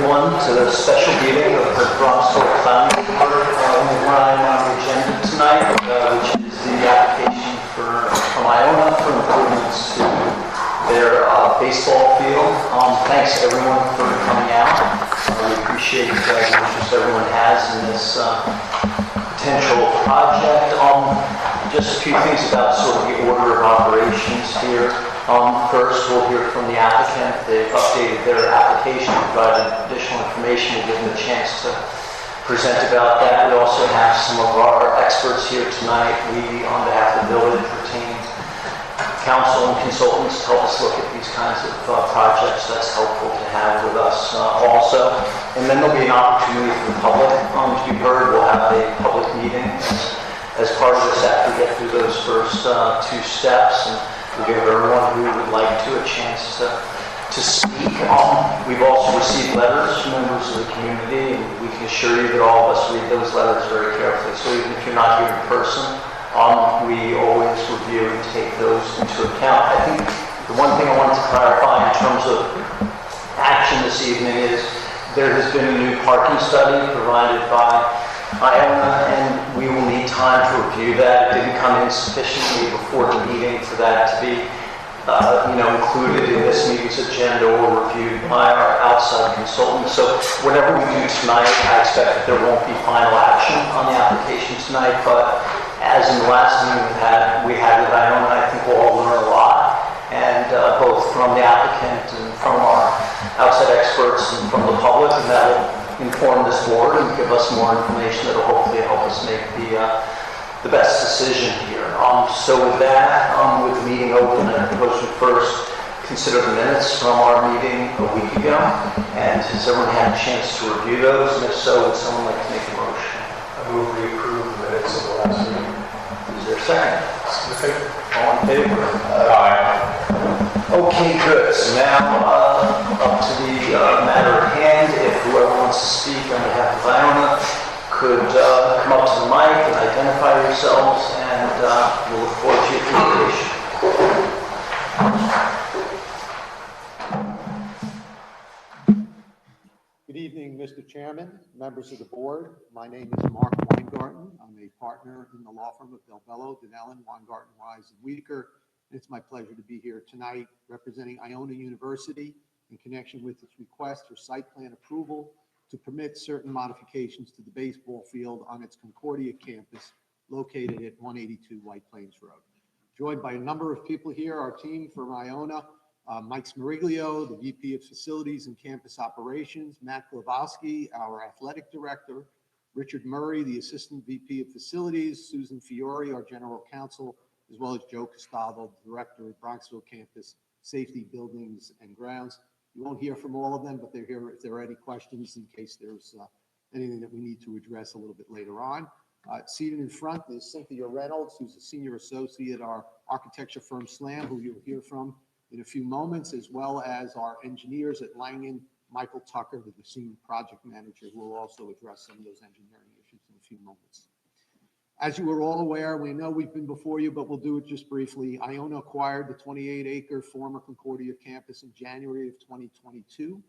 everyone to the special meeting of the Bronxville Planning Board. We have one item on the agenda tonight, which is the application from Iona for improvements to their baseball field. Thanks everyone for coming out. We appreciate the interest everyone has in this potential project. Just a few things about sort of the order of operations here. First, we'll hear from the applicant. They've updated their application, provided additional information. We'll give them a chance to present about that. We also have some of our experts here tonight. We, on behalf of the village, retain counsel and consultants to help us look at these kinds of projects. That's helpful to have with us also. And then there'll be an opportunity for the public to be heard. We'll have a public meeting as part of this after we get through those first two steps. And we'll give everyone who would like to a chance to speak. We've also received letters from members of the community, and we can assure you that all of us read those letters very carefully. So even if you're not here in person, we always review and take those into account. I think the one thing I wanted to clarify in terms of action this evening is there has been a new parking study provided by Iona, and we will need time to review that. It didn't come in sufficiently before the meeting for that to be included in this meeting's agenda or reviewed by our outside consultant. So whatever we do tonight, I expect that there won't be final action on the application tonight, but as in the last meeting we had with Iona, I think we'll all learn a lot, and both from the applicant and from our outside experts and from the public, and that will inform this board and give us more information that will hopefully help us make the best decision here. So with that, with the meeting open, I propose we first consider the minutes from our meeting a week ago, and has everyone had a chance to review those? And if so, would someone like to make a motion? I move we approve the minutes of the last meeting. Is there a second? Second. All in favor? Aye. Okay, good. So now up to the matter at hand. If whoever wants to speak on behalf of Iona could come up to the mic and identify yourselves, and we'll look forward to your communication. Good evening, Mr. Chairman, members of the board. My name is Mark Weingarten. I'm a partner in the law firm of Delbello, Donnellon, Weingarten, Wise, and Wiedeker. It's my pleasure to be here tonight representing Iona University in connection with its request for site plan approval to permit certain modifications to the baseball field on its Concordia campus located at 182 White Plains Road. Joined by a number of people here, our team from Iona, Mike Smeriglio, the VP of Facilities and Campus Operations, Matt Glowowski, our Athletic Director, Richard Murray, the Assistant VP of Facilities, Susan Fiore, our General Counsel, as well as Joe Costavo, the Director of Bronxville Campus Safety, Buildings, and Grounds. You won't hear from all of them, but they're here if there are any questions in case there's anything that we need to address a little bit later on. Seated in front is Cynthia Reynolds, who's a Senior Associate at our architecture firm SLAM, who you'll hear from in a few moments, as well as our engineers at Langen, Michael Tucker, who's the Senior Project Manager, who will also address some of those engineering issues in a few moments. As you are all aware, we know we've been before you, but we'll do it just briefly. Iona acquired the 28-acre former Concordia campus in January of 2022.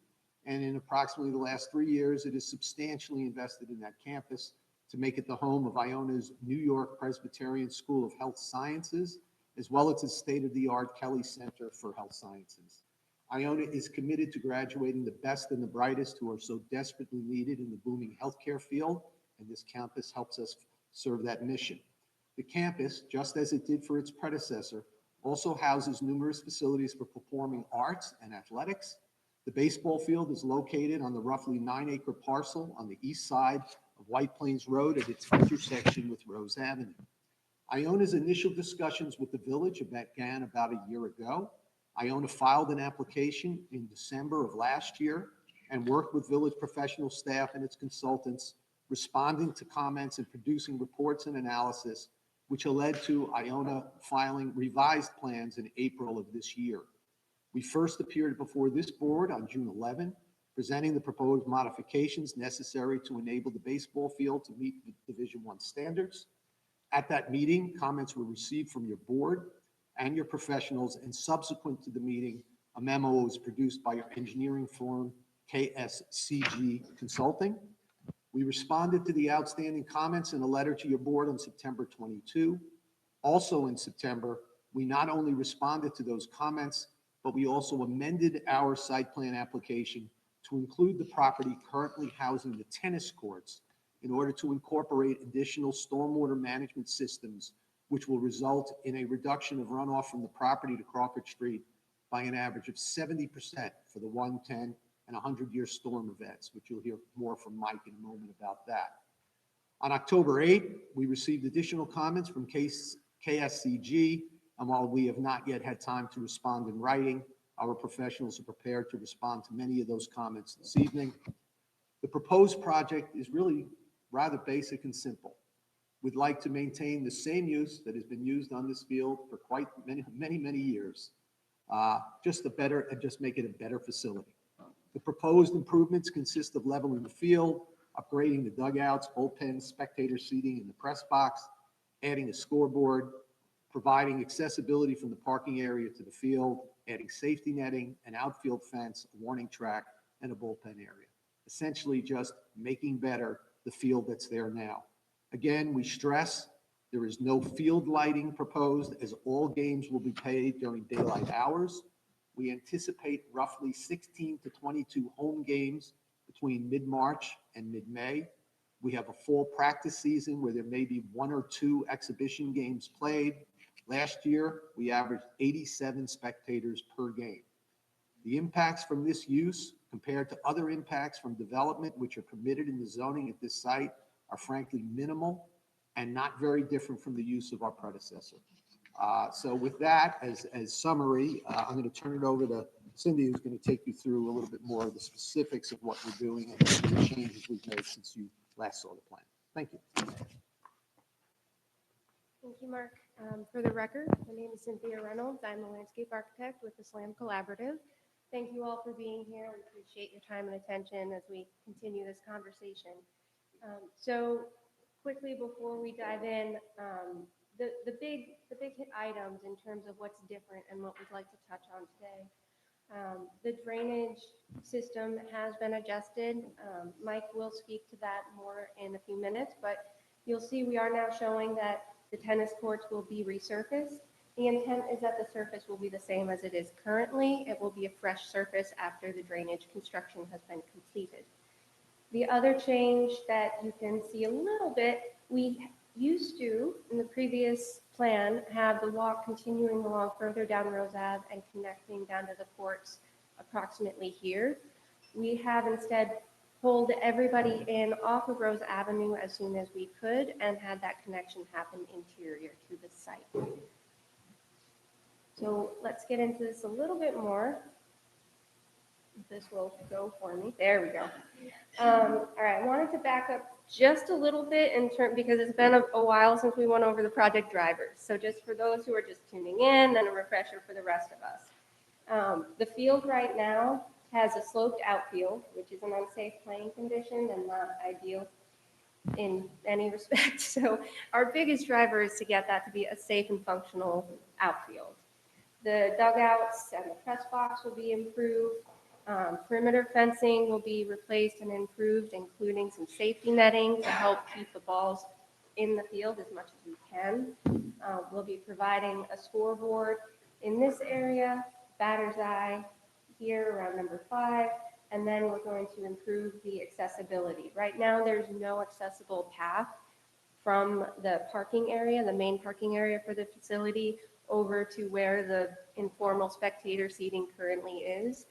And in approximately the last 3 years, it has substantially invested in that campus to make it the home of Iona's New York Presbyterian School of Health Sciences, as well as its state-of-the-art Kelly Center for Health Sciences. Iona is committed to graduating the best and the brightest who are so desperately needed in the booming healthcare field, and this campus helps us serve that mission. The campus, just as it did for its predecessor, also houses numerous facilities for performing arts and athletics. The baseball field is located on the roughly 9-acre parcel on the east side of White Plains Road at its intersection with Rose Avenue. Iona's initial discussions with the village began about a year ago. Iona filed an application in December of last year and worked with village professional staff and its consultants, responding to comments and producing reports and analysis, which led to Iona filing revised plans in April of this year. We first appeared before this board on June 11, presenting the proposed modifications necessary to enable the baseball field to meet the Division I standards. At that meeting, comments were received from your board and your professionals, and subsequent to the meeting, a memo was produced by your engineering firm KSCG Consulting. We responded to the outstanding comments in a letter to your board on September 22. Also in September, we not only responded to those comments, but we also amended our site plan application to include the property currently housing the tennis courts in order to incorporate additional stormwater management systems, which will result in a reduction of runoff from the property to Crawford Street by an average of 70% for the 110 and 100-year storm events, which you'll hear more from Mike in a moment about that. On October 8th, we received additional comments from KSCG, and while we have not yet had time to respond in writing, our professionals are prepared to respond to many of those comments this evening. The proposed project is really rather basic and simple. We'd like to maintain the same use that has been used on this field for quite many years, just make it a better facility. The proposed improvements consist of leveling the field, upgrading the dugouts, bullpens, spectator seating in the press box, adding a scoreboard, providing accessibility from the parking area to the field, adding safety netting, an outfield fence, a warning track, and a bullpen area. Essentially just making better the field that's there now. Again, we stress there is no field lighting proposed, as all games will be played during daylight hours. We anticipate roughly 16 to 22 home games between mid-March and mid-May. We have a full practice season where there may be 1 or 2 exhibition games played. Last year, we averaged 87 spectators per game. The impacts from this use compared to other impacts from development which are permitted in the zoning at this site are frankly minimal and not very different from the use of our predecessor. So with that as summary, I'm going to turn it over to Cindy, who's going to take you through a little bit more of the specifics of what we're doing and the changes we've made since you last saw the plan. Thank you. Thank you, Mark. For the record, my name is Cynthia Reynolds. I'm the landscape architect with the SLAM Collaborative. Thank you all for being here. We appreciate your time and attention as we continue this conversation. So quickly before we dive in, the big hit items in terms of what's different and what we'd like to touch on today. The drainage system has been adjusted. Mike will speak to that more in a few minutes, but you'll see we are now showing that the tennis courts will be resurfaced. The intent is that the surface will be the same as it is currently. It will be a fresh surface after the drainage construction has been completed. The other change that you can see a little bit, we used to, in the previous plan, have the walk continuing along further down Rose Ave and connecting down to the courts approximately here. We have instead pulled everybody in off of Rose Avenue as soon as we could and had that connection happen interior to the site. So let's get into this a little bit more. This will go for me. There we go. All right, I wanted to back up just a little bit because it's been a while since we went over the project drivers. So just for those who are just tuning in and a refresher for the rest of us. The field right now has a sloped outfield, which is an unsafe playing condition and not ideal in any respect. So our biggest driver is to get that to be a safe and functional outfield. The dugouts and the press box will be improved. Perimeter fencing will be replaced and improved, including some safety netting to help keep the balls in the field as much as we can. We'll be providing a scoreboard in this area, batter's eye here around number 5, and then we're going to improve the accessibility. Right now, there's no accessible path from the parking area, the main parking area for the facility, over to where the informal spectator seating currently is,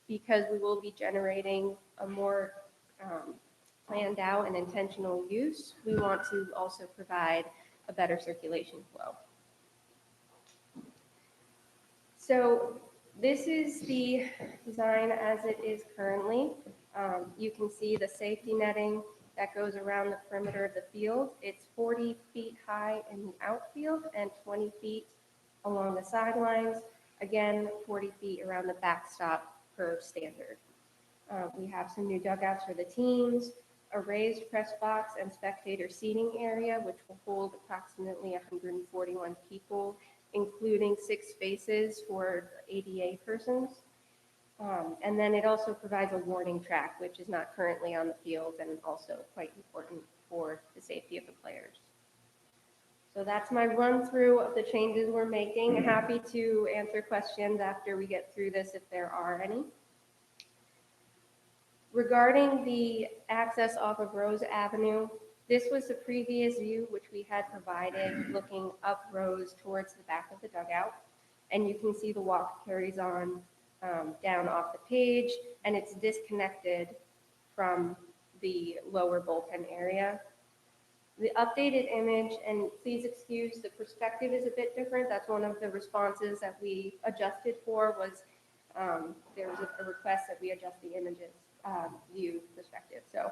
because we will be generating a more planned out and intentional use. We want to also provide a better circulation flow. So this is the design as it is currently. You can see the safety netting that goes around the perimeter of the field. It's 40 feet high in the outfield and 20 feet along the sidelines. Again, 40 feet around the backstop per standard. We have some new dugouts for the teams, a raised press box and spectator seating area, which will hold approximately 141 people, including 6 spaces for ADA persons. And then it also provides a warning track, which is not currently on the field and also quite important for the safety of the players. So that's my run through of the changes we're making. Happy to answer questions after we get through this if there are any. Regarding the access off of Rose Avenue, this was the previous view which we had provided looking up Rose towards the back of the dugout. And you can see the walk carries on down off the page, and it's disconnected from the lower bullpen area. The updated image, and please excuse, the perspective is a bit different. That's one of the responses that we adjusted for was there was a request that we adjust the images view perspective. So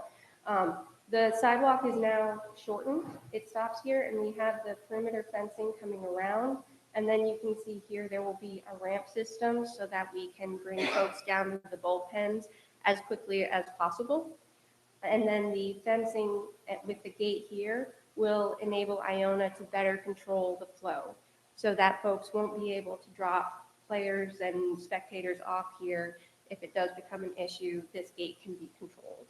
the sidewalk is now shortened. It stops here, and we have the perimeter fencing coming around. And then you can see here there will be a ramp system so that we can bring folks down to the bullpens as quickly as possible. And then the fencing with the gate here will enable Iona to better control the flow so that folks won't be able to drop players and spectators off here. If it does become an issue, this gate can be controlled.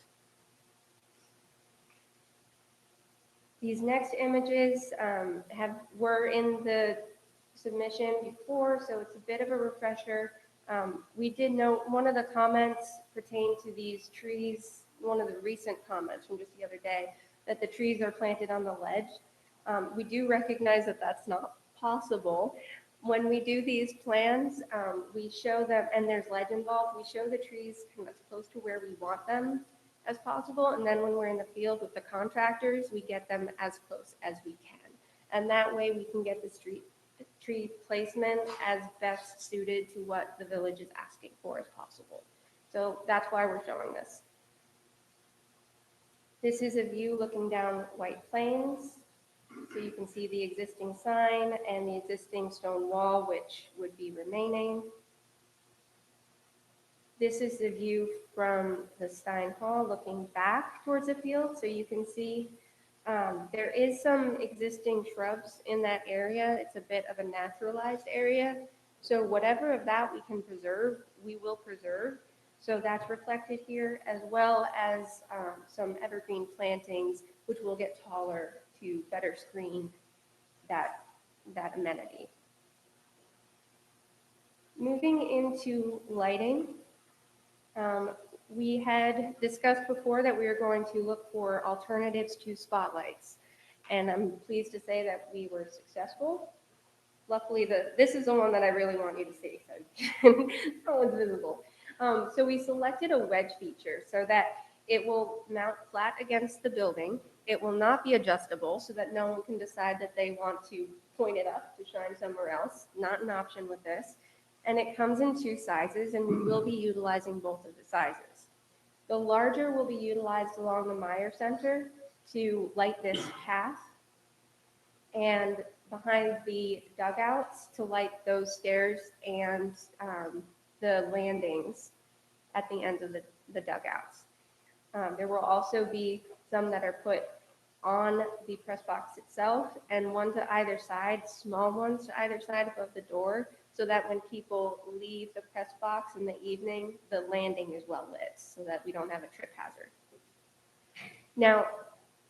These next images were in the submission before, so it's a bit of a refresher. We did note one of the comments pertained to these trees, one of the recent comments from just the other day, that the trees are planted on the ledge. We do recognize that that's not possible. When we do these plans, we show them, and there's ledge involved, we show the trees kind of as close to where we want them as possible, and then when we're in the field with the contractors, we get them as close as we can. And that way we can get the tree placement as best suited to what the village is asking for as possible. So that's why we're showing this. This is a view looking down White Plains. So you can see the existing sign and the existing stone wall, which would be remaining. This is the view from the Stein Hall looking back towards the field. So you can see there is some existing shrubs in that area. It's a bit of a naturalized area. So whatever of that we can preserve, we will preserve. So that's reflected here, as well as some evergreen plantings, which will get taller to better screen that amenity. Moving into lighting, we had discussed before that we were going to look for alternatives to spotlights, and I'm pleased to say that we were successful. Luckily, this is the one that I really want you to see, so no one's visible. So we selected a wedge feature so that it will mount flat against the building. It will not be adjustable so that no one can decide that they want to point it up to shine somewhere else. Not an option with this. And it comes in two sizes, and we will be utilizing both of the sizes. The larger will be utilized along the Meyer Center to light this path, and behind the dugouts to light those stairs and the landings at the ends of the dugouts. There will also be some that are put on the press box itself, and one to either side, small ones to either side above the door, so that when people leave the press box in the evening, the landing is well lit so that we don't have a trip hazard. Now,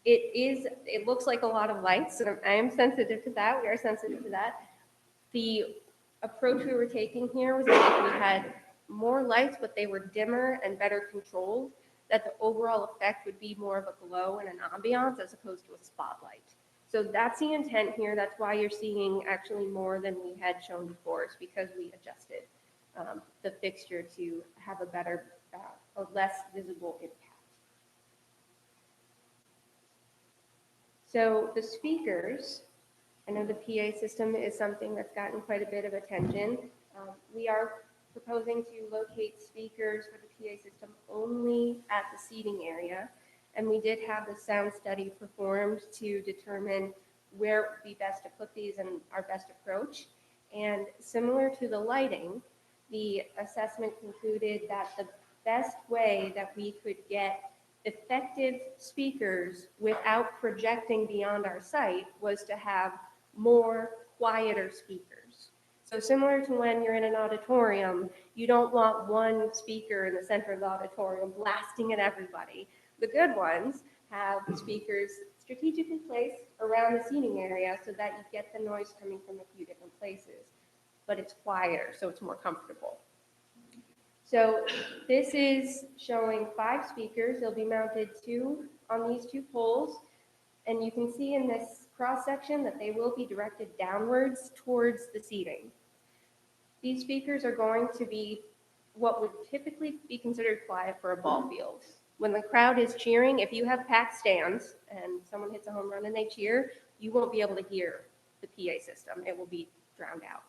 it looks like a lot of lights, and I am sensitive to that. We are sensitive to that. The approach we were taking here was that if we had more lights, but they were dimmer and better controlled, that the overall effect would be more of a glow and an ambiance as opposed to a spotlight. So that's the intent here. That's why you're seeing actually more than we had shown before. It's because we adjusted the fixture to have a better or less visible impact. So the speakers, I know the PA system is something that's gotten quite a bit of attention. We are proposing to locate speakers for the PA system only at the seating area. And we did have the sound study performed to determine where it would be best to put these and our best approach. And similar to the lighting, the assessment concluded that the best way that we could get effective speakers without projecting beyond our site was to have more quieter speakers. similar to when you're in an auditorium, you don't want one speaker in the center of the auditorium blasting at everybody. The good ones have speakers strategically placed around the seating area so that you get the noise coming from a few different places, but it's quieter, so it's more comfortable. So this is showing 5 speakers. They'll be mounted on these 2 poles, and you can see in this cross section that they will be directed downwards towards the seating. These speakers are going to be what would typically be considered quiet for a ball field. When the crowd is cheering, if you have packed stands and someone hits a home run and they cheer, you won't be able to hear the PA system. It will be drowned out.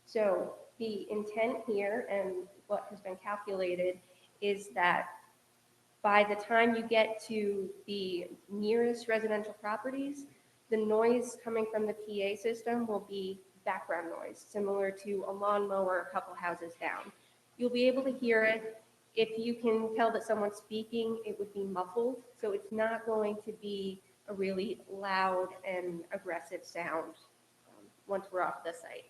So the intent here and what has been calculated is that by the time you get to the nearest residential properties, the noise coming from the PA system will be background noise, similar to a lawnmower a couple houses down. You'll be able to hear it. If you can tell that someone's speaking, it would be muffled, so it's not going to be a really loud and aggressive sound once we're off the site.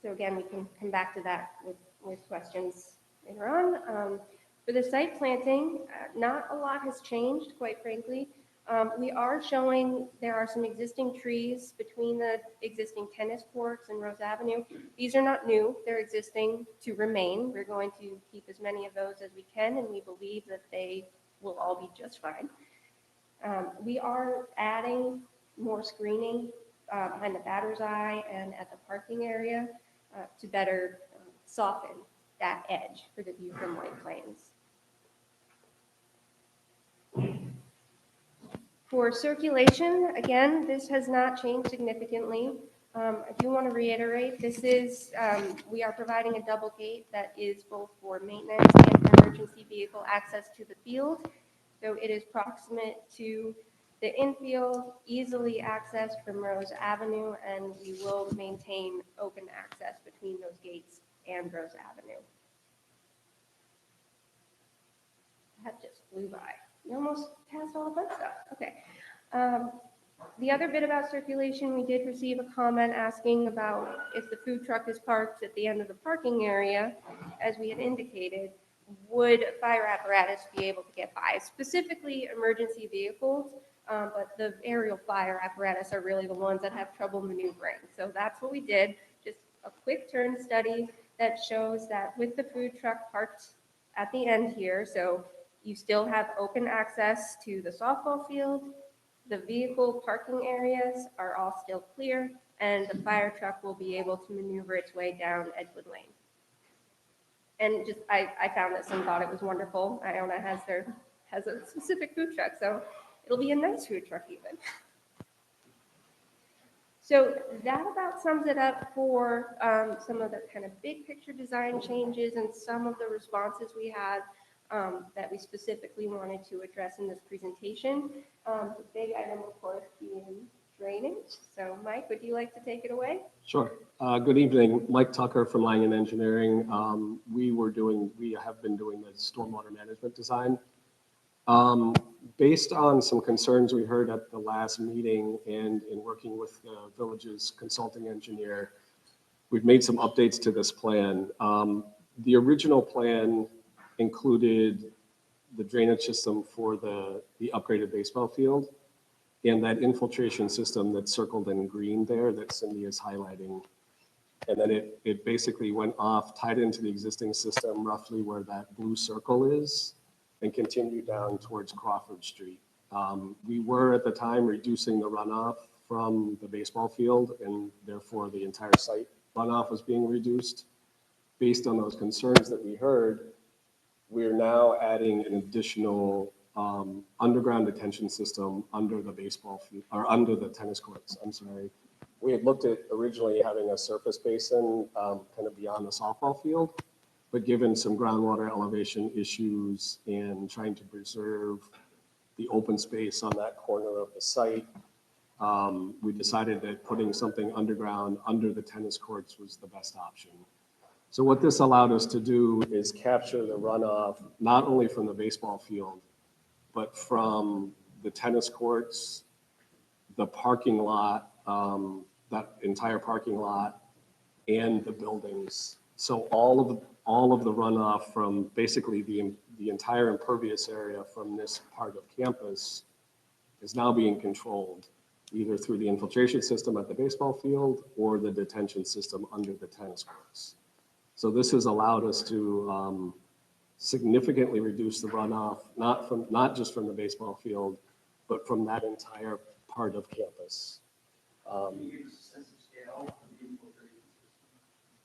So again, we can come back to that with questions later on. For the site planting, not a lot has changed, quite frankly. We are showing there are some existing trees between the existing tennis courts and Rose Avenue. These are not new, they're existing to remain. We're going to keep as many of those as we can, and we believe that they will all be just fine. We are adding more screening behind the batter's eye and at the parking area to better soften that edge for the view from White Plains. For circulation, again, this has not changed significantly. I do want to reiterate, we are providing a double gate that is both for maintenance and for emergency vehicle access to the field. So it is proximate to the infield, easily accessed from Rose Avenue, and we will maintain open access between those gates and Rose Avenue. That just flew by. We almost passed all the fun stuff. Okay. The other bit about circulation, we did receive a comment asking about if the food truck is parked at the end of the parking area, as we had indicated, would fire apparatus be able to get by, specifically emergency vehicles, but the aerial fire apparatus are really the ones that have trouble maneuvering. So that's what we did, just a quick turn study that shows that with the food truck parked at the end here, so you still have open access to the softball field, the vehicle parking areas are all still clear, and the fire truck will be able to maneuver its way down Edgewood Lane. And just, I found this and thought it was wonderful. Iona has a specific food truck, so it'll be a nice food truck even. So that about sums it up for some of the kind of big picture design changes and some of the responses we had that we specifically wanted to address in this presentation. The big item, of course, being drainage. So Mike, would you like to take it away? Sure. Good evening. Mike Tucker from Langen Engineering. We have been doing the stormwater management design. Based on some concerns we heard at the last meeting and in working with the village's consulting engineer, we've made some updates to this plan. The original plan included the drainage system for the upgraded baseball field and that infiltration system that's circled in green there that Cindy is highlighting. And then it basically went off, tied into the existing system roughly where that blue circle is, and continued down towards Crawford Street. We were at the time reducing the runoff from the baseball field, and therefore the entire site runoff was being reduced. Based on those concerns that we heard, we're now adding an additional underground detention system under the baseball field, or under the tennis courts, I'm sorry. We had looked at originally having a surface basin kind of beyond the softball field, but given some groundwater elevation issues and trying to preserve the open space on that corner of the site, we decided that putting something underground under the tennis courts was the best option. So what this allowed us to do is capture the runoff, not only from the baseball field, but from the tennis courts, the parking lot, that entire parking lot and the buildings. So all of the runoff from basically the entire impervious area from this part of campus is now being controlled either through the infiltration system at the baseball field or the detention system under the tennis courts. So this has allowed us to significantly reduce the runoff, not just from the baseball field, but from that entire part of campus.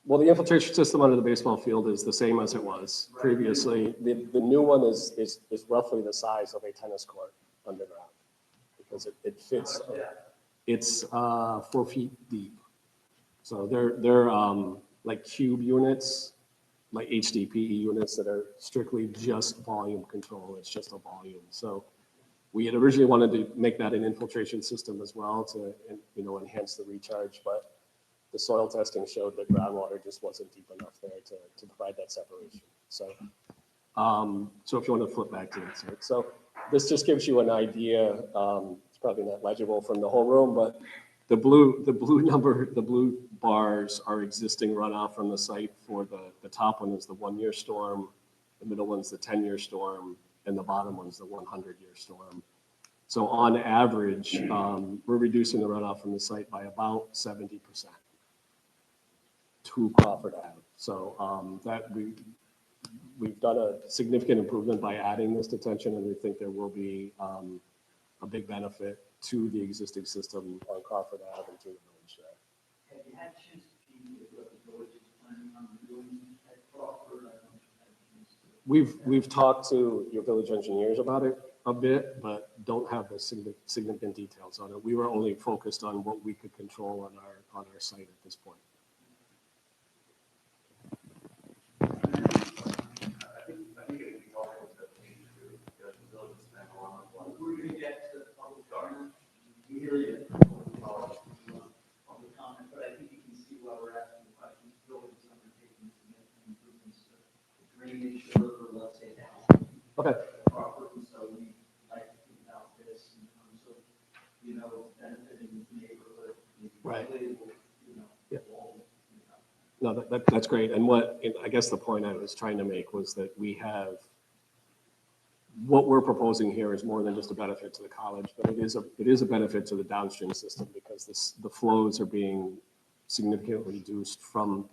Well, the infiltration system under the baseball field is the same as it was previously. The new one is roughly the size of a tennis court underground because it fits. It's 4 feet deep. So they're like cube units, like HDPE units that are strictly just volume control. It's just a volume. So we had originally wanted to make that an infiltration system as well to, enhance the recharge, but the soil testing showed that groundwater just wasn't deep enough there to provide that separation. So, so if you want to flip back to it, sir. So this just gives you an idea. It's probably not legible from the whole room, but the blue bars are existing runoff from the site for the top one is the 1-year storm, the middle one's the 10-year storm, and the bottom one's the 100-year storm. So on average, we're reducing the runoff from the site by about 70% to Crawford Ave. So that we've done a significant improvement by adding this detention, and we think there will be a big benefit to the existing system on Crawford Ave and to the village there. Have you had a chance to see what the village is planning on doing at Crawford? I don't know if you've had a chance to. We've talked to your village engineers about it a bit, but don't have the significant details on it. We were only focused on what we could control on our site at this point. I think it'd be helpful to change to because the village has spent a lot of money. We're going to get to the public comment. We hear you. Public comment, but I think you can see why we're asking the questions. The village is undertaking significant improvements to the drainage or let's say the house. Okay. Property, so we like to think about this in terms of, benefiting the neighborhood. Right. Yeah. All, No, that's great. And I guess the point I was trying to make was that what we're proposing here is more than just a benefit to the college, but it is a benefit to the downstream system because the flows are being significantly reduced from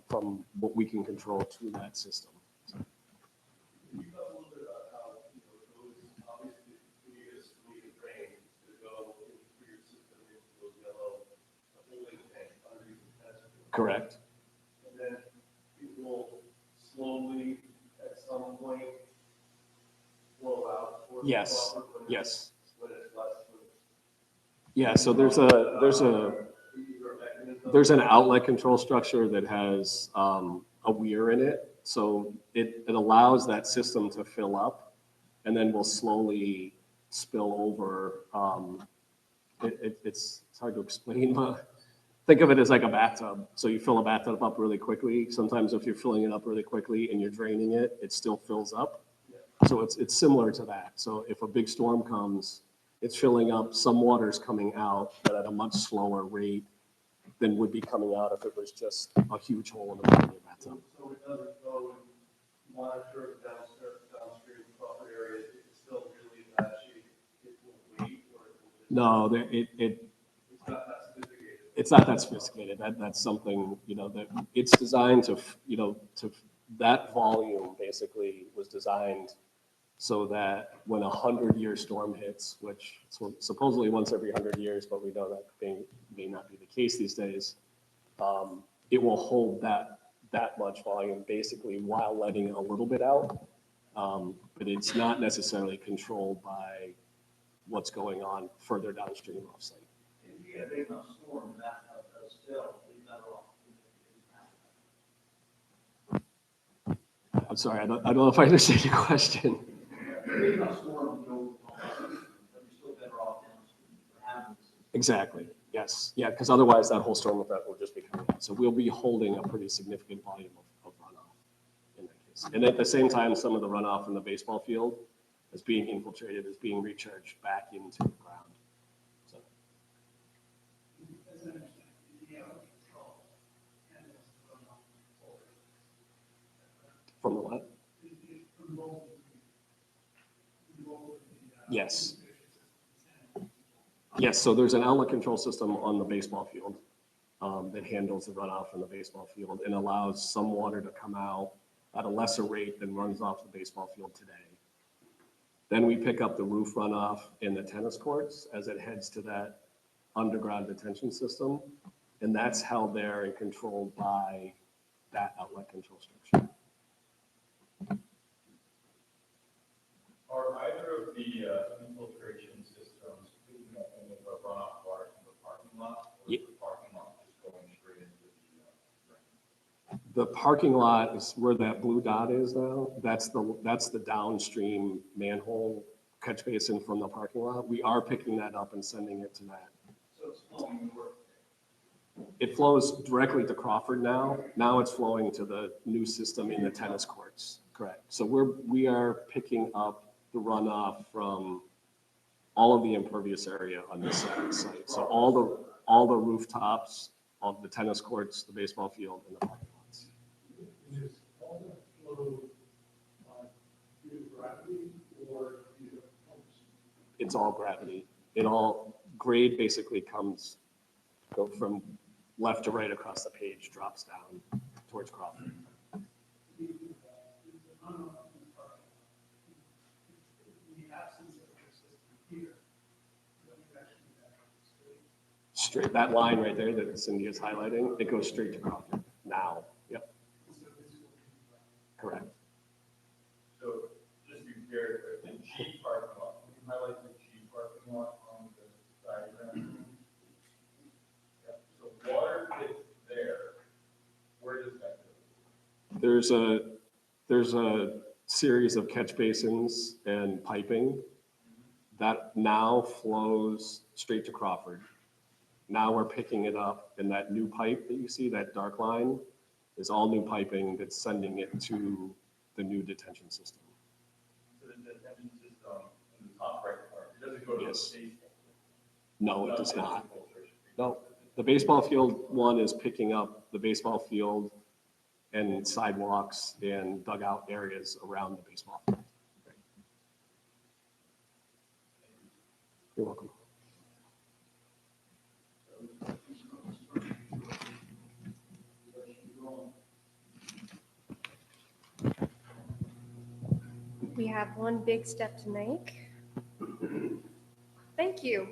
what we can control to that system. So. Can you talk a little bit about how, those obviously the biggest leak of rain to go through your system into those yellow holding tank underneath the test. Correct. And then it will slowly, at some point, flow out. towards the Yes. buffer when Yes. When it's less. Yeah. So there's an outlet control structure that has a weir in it. So it allows that system to fill up and then will slowly spill over. It's hard to explain, but think of it as like a bathtub. So you fill a bathtub up really quickly. Sometimes if you're filling it up really quickly and you're draining it, it still fills up. So it's similar to that. So if a big storm comes, it's filling up, some water's coming out, but at a much slower rate than would be coming out if it was just a huge hole in the bottom of the bathtub. So it doesn't go and monitor the downstream buffer area. It's still really in bad shape. It will wait or it will just. No, It's not that sophisticated. it's not that sophisticated. That's something, that it's designed to that volume basically was designed so that when 100-year storm hits, which supposedly once every 100 years, but we know that may not be the case these days, it will hold that much volume basically while letting a little bit out. But it's not necessarily controlled by what's going on further downstream offsite. If you get a big enough storm, that does still, you're better off. I'm sorry, I don't know if I understand your question. Big enough storm, but you're still better off downstream for having this. Exactly. Yes. Yeah, because otherwise that whole storm event will just be coming out. So we'll be holding a pretty significant volume of runoff in that case. And at the same time, some of the runoff from the baseball field is being infiltrated, is being recharged back into the ground. So. From the what? Yes. Yes, so there's an outlet control system on the baseball field that handles the runoff from the baseball field and allows some water to come out at a lesser rate than runs off the baseball field today. Then we pick up the roof runoff in the tennis courts as it heads to that underground detention system. And that's held there and controlled by that outlet control structure. Are either of the infiltration systems picking up any of the runoff water from the parking lot? Or is the parking lot just going straight into the drain? The parking lot is where that blue dot is now. That's the downstream manhole catch basin from the parking lot. We are picking that up and sending it to that. So it's flowing north. It flows directly to Crawford now. Now it's flowing to the new system in the tennis courts. Correct. So we are picking up the runoff from all of the impervious area on this site. So all the rooftops of the tennis courts, the baseball field, and the parking lots. Is all that flow due to gravity or due to pumps? It's all gravity. Grade basically go from left to right across the page, drops down towards Crawford. Straight, that line right there that Cindy is highlighting, it goes straight to Crawford now. Yep. Correct. So just to be clear, the G parking lot, can you highlight the G parking lot on the diagram? Yeah, so water gets there, where does that go? There's a series of catch basins and piping that now flows straight to Crawford. Now we're picking it up, and that new pipe that you see, that dark line, is all new piping that's sending it to the new detention system. So the detention system in the top right part, it doesn't go to the Yes. baseball. No, it does not. No, the baseball field one is picking up the baseball field and sidewalks and dugout areas around the baseball field. You're welcome. We have one big step to make. Thank you.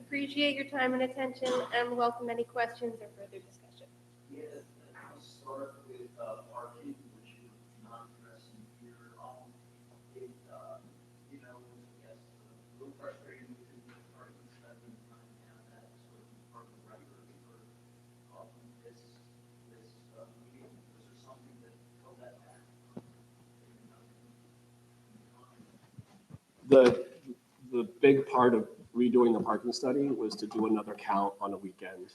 Appreciate your time and attention and welcome any questions or further discussion. Yeah, I'll start with parking, which is not addressing here. You know, I guess a little frustrating with the parking study and trying to have that sort of part of the record for this meeting. Was there something that held that back? The big part of redoing the parking study was to do another count on a weekend.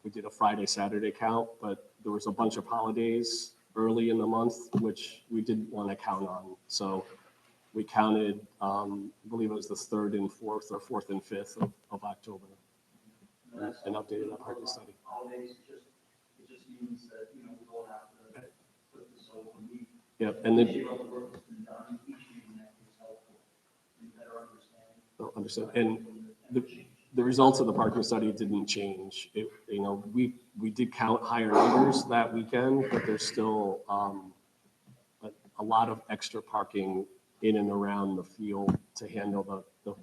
We did a Friday, Saturday count, but there was a bunch of holidays early in the month, which we didn't want to count on. So we counted, I believe it was the 3rd and 4th or 4th and 5th of October and updated that parking study. Holidays, it just means that, you know, we'll have to put this over a week. Yep, and then, All the work that's been done, each meeting that is helpful, and better understanding. understood. And the results of the parking study didn't change. We did count higher numbers that weekend, but there's still a lot of extra parking in and around the field to handle the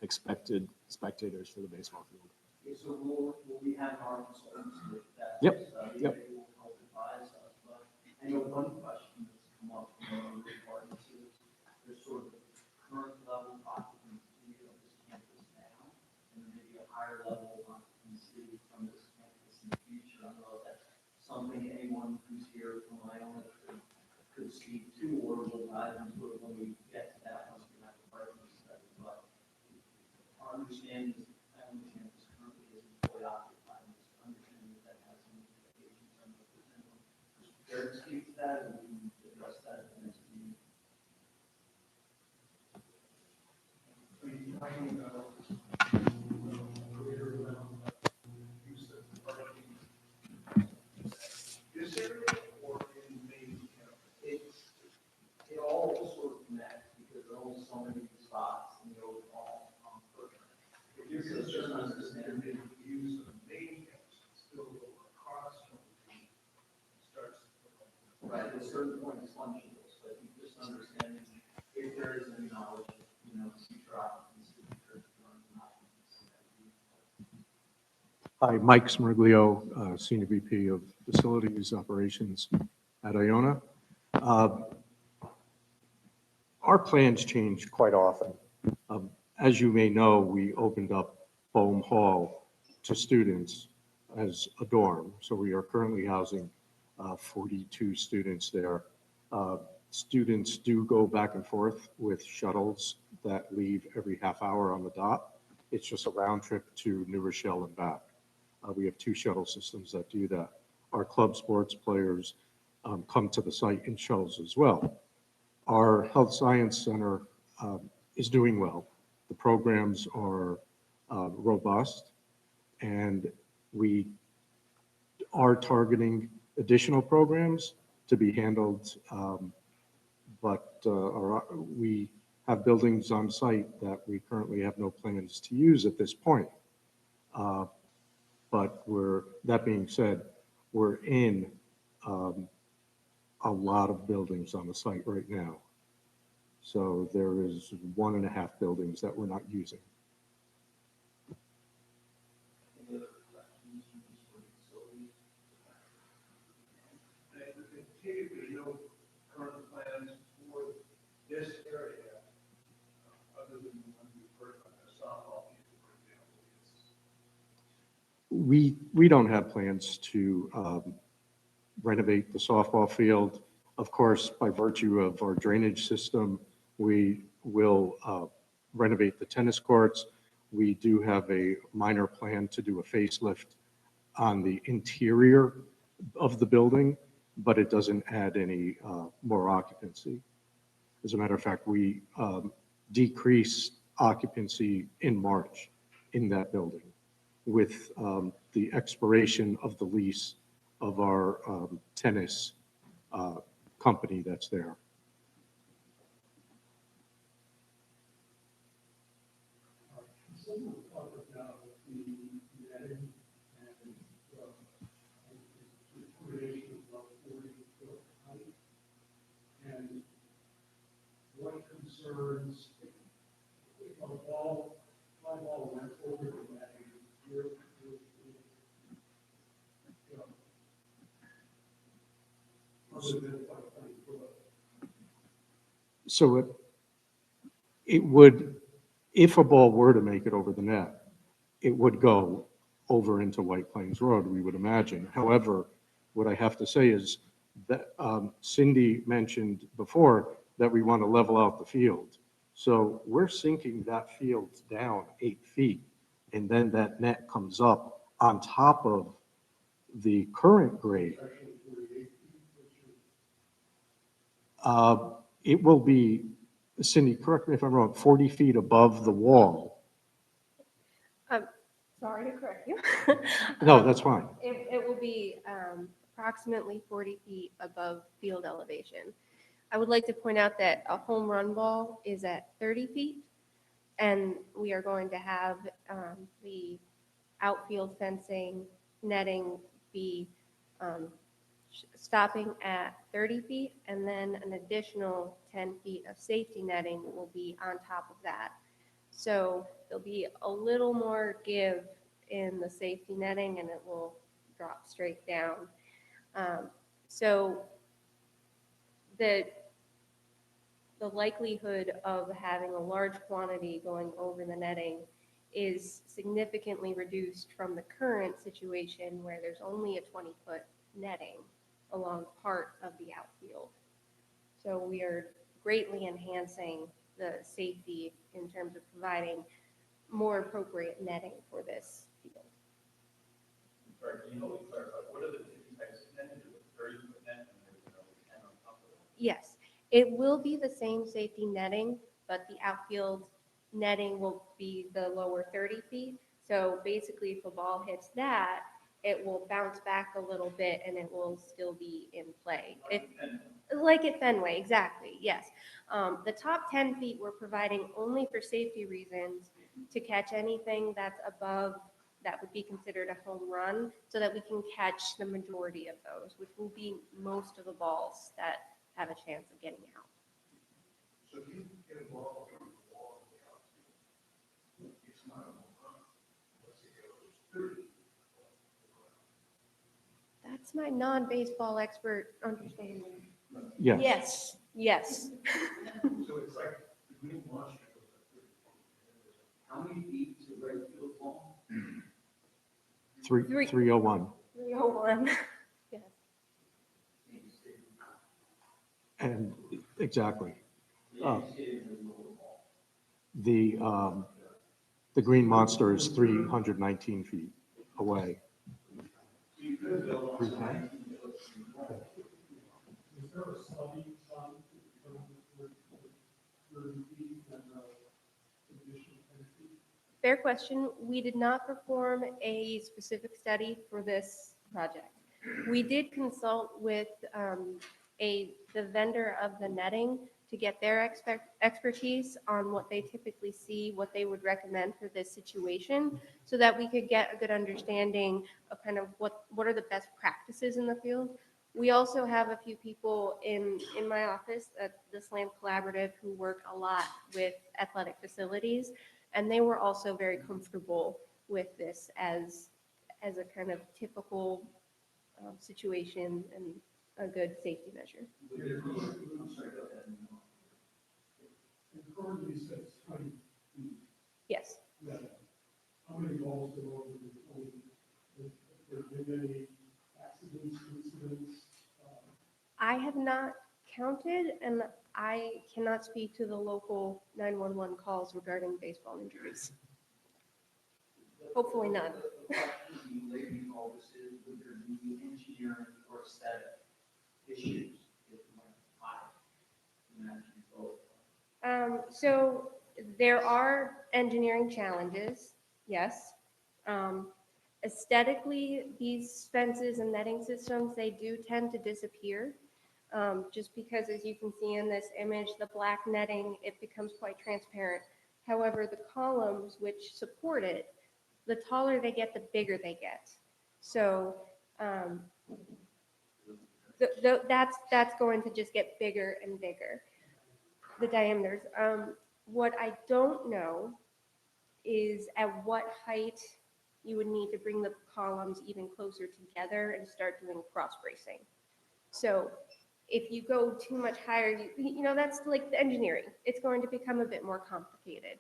expected spectators for the baseball field. Okay, so will we have our consultants with that? Yep, Study, yep. they will help advise us, but I know one question that's come up from the departments is there's sort of current level of occupancy of this campus now, and maybe a higher level of occupancy from this campus in the future. I don't know if that's something anyone who's here from Iona could speak to, or will dive into it when we get to that, once we have the parking study. But our understanding is that Iona campus currently isn't fully occupied. Hi, Mike Smirglio, Senior VP of Facilities Operations at Iona. Our plans change quite often. As you may know, we opened up Boehm Hall to students as a dorm. So we are currently housing 42 students there. Students do go back and forth with shuttles that leave every half hour on the dot. It's just a round trip to New Rochelle and back. We have 2 shuttle systems that do that. Our club sports players come to the site in shuttles as well. Our health science center is doing well. The programs are robust, and we are targeting additional programs to be handled, we have buildings on site that we currently have no plans to use at this point. But that being said, we're in a lot of buildings on the site right now. So there is 1.5 buildings that we're not using. Any other questions from this for facilities? And typically, no current plans for this area, other than the one you've heard about, the softball field, for example, is. We don't have plans to renovate the softball field. Of course, by virtue of our drainage system, we will renovate the tennis courts. We do have a minor plan to do a facelift on the interior of the building, but it doesn't add any more occupancy. As a matter of fact, we decreased occupancy in March in that building with the expiration of the lease of our tennis company that's there. Someone talked about the netting and the creation of 40-foot height, and what concerns if a ball, fly ball went over the netting, where would it go? Other than 20 foot. So it would, if a ball were to make it over the net, it would go over into White Plains Road, we would imagine. However, what I have to say is that Cindy mentioned before that we want to level out the field. So we're sinking that field down 8 feet, and then that net comes up on top of the current grade. It will be, Cindy, correct me if I'm wrong, 40 feet above the wall. Sorry to correct you. No, that's fine. It will be approximately 40 feet above field elevation. I would like to point out that a home run ball is at 30 feet, and we are going to have the outfield fencing, netting be stopping at 30 feet, and then an additional 10 feet of safety netting will be on top of that. So there'll be a little more give in the safety netting, and it will drop straight down. So the likelihood of having a large quantity going over the netting is significantly reduced from the current situation where there's only a 20-foot netting along part of the outfield. So we are greatly enhancing the safety in terms of providing more appropriate netting for this field. I'm sorry, can you help me clarify, what are the 2 types of netting? There's a 30-foot net and there's another 10 on top of it? Yes, it will be the same safety netting, but the outfield netting will be the lower 30 feet. So basically, if a ball hits that, it will bounce back a little bit and it will still be in play. Like at Fenway, exactly, yes. The top 10 feet we're providing only for safety reasons to catch anything that's above that would be considered a home run, so that we can catch the majority of those, which will be most of the balls that have a chance of getting out. So you get a ball from the wall of the outfield. It's not a home run. Let's say it goes 30. That's my non-baseball expert understanding. Yes. Yes, yes. So it's like the green monster goes up 30 feet. How many feet to right field long? 301. 301. Yes. And exactly. Yeah, you see it in the lower ball. The Green Monster is 319 feet away. So you could build on 310? 19 foot green ball. Is there a study done to determine the 30 feet and additional 10 feet? Fair question. We did not perform a specific study for this project. We did consult with the vendor of the netting to get their expertise on what they typically see, what they would recommend for this situation, so that we could get a good understanding of kind of what are the best practices in the field. We also have a few people in my office at the SLAM Collaborative who work a lot with athletic facilities, and they were also very comfortable with this as a kind of typical situation and a good safety measure. I'm sorry, go ahead. And currently it says 20 feet. Yes. Yeah. How many balls go over the 20? Have there been any accidents, incidents? I have not counted, and I cannot speak to the local 911 calls regarding baseball injuries. Hopefully none. The question you labeling all this is, would there be engineering or aesthetic issues if you went high? Imagine both. So there are engineering challenges, yes. Aesthetically, these fences and netting systems, they do tend to disappear. Just because, as you can see in this image, the black netting, it becomes quite transparent. However, the columns which support it, the taller they get, the bigger they get. So that's going to just get bigger and bigger, the diameters. What I don't know is at what height you would need to bring the columns even closer together and start doing cross bracing. So if you go too much higher, that's like the engineering. It's going to become a bit more complicated.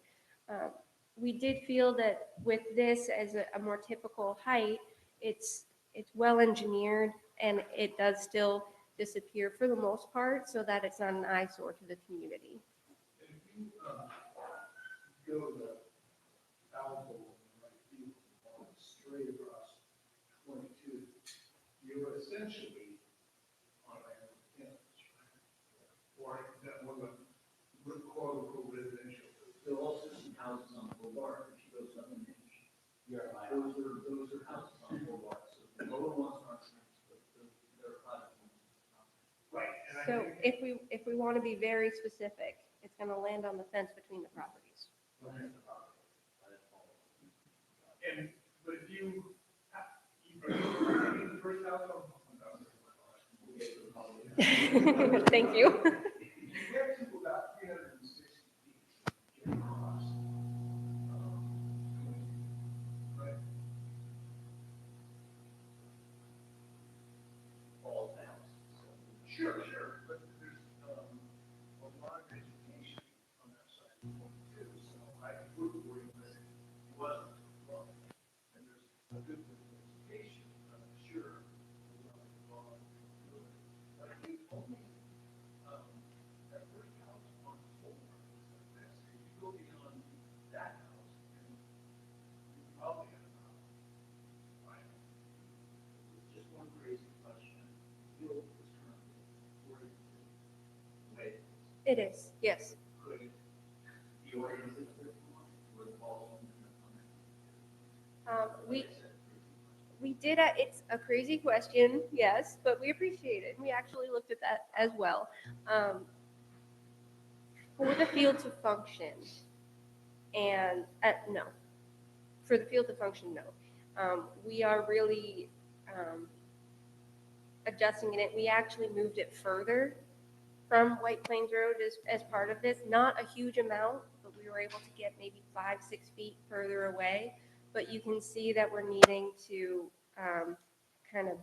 We did feel that with this as a more typical height, it's well engineered and it does still disappear for the most part so that it's not an eyesore to the community. If you go to the foul pole in the right field, straight across 22, you're essentially on a campus, right? Or that one of the quote unquote residential. There are also some houses on Boulevard, if she goes up an inch. You're right. Those are houses on Boulevard, so the lower ones aren't, but they're private ones. Right. And I So think if we want to be very specific, it's going to land on the fence between the properties. And, but if you the first house on. Thank you. You get to about 360 feet across. Right? All the houses. Sure, but there's, a lot of vegetation on that side of the point too, so I would worry that it wasn't wrong. And there's a good bit of vegetation, sure. But you told me, that first house on the floor is the best. If you go beyond that house, and you probably have a problem. Right? Just one crazy question. Field is currently 40 feet away. It is, yes. Could it be oriented a bit more where the ball's moving on it? We Like I said, crazy question. we did, it's a crazy question, yes, but we appreciate it. We actually looked at that as well. For the field to function, and no, for the field to function, no. We are really adjusting it. We actually moved it further from White Plains Road as part of this. Not a huge amount, but we were able to get maybe 5-6 feet further away. But you can see that we're needing to kind of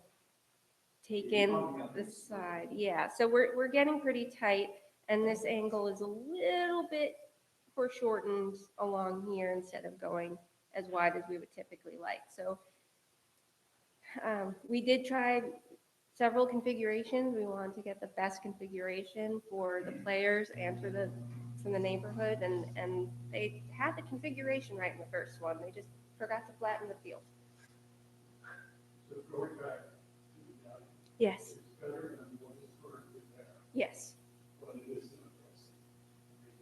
take in the side. Yeah, so we're getting pretty tight, and this angle is a little bit foreshortened along here instead of going as wide as we would typically like. So we did try several configurations. We wanted to get the best configuration for the players and for the neighborhood, and they had the configuration right in the first one. They just forgot to flatten the field. So going back to the value, Yes, it's better than what is currently there, yes, but it is not best.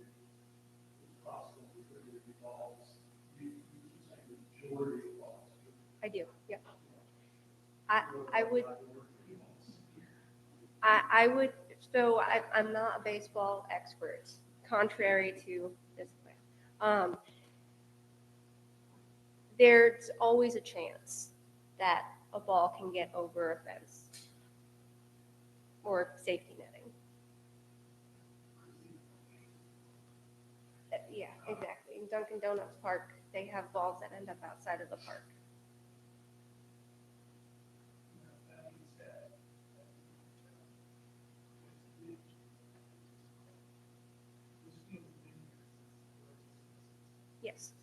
It's possible because it evolves, you keep saying the majority evolves. I do. Yep. I would. I would, so I'm not a baseball expert, contrary to this plan. There's always a chance that a ball can get over a fence or safety netting. Yeah, exactly. In Dunkin' Donuts Park, they have balls that end up outside of the park. Yes.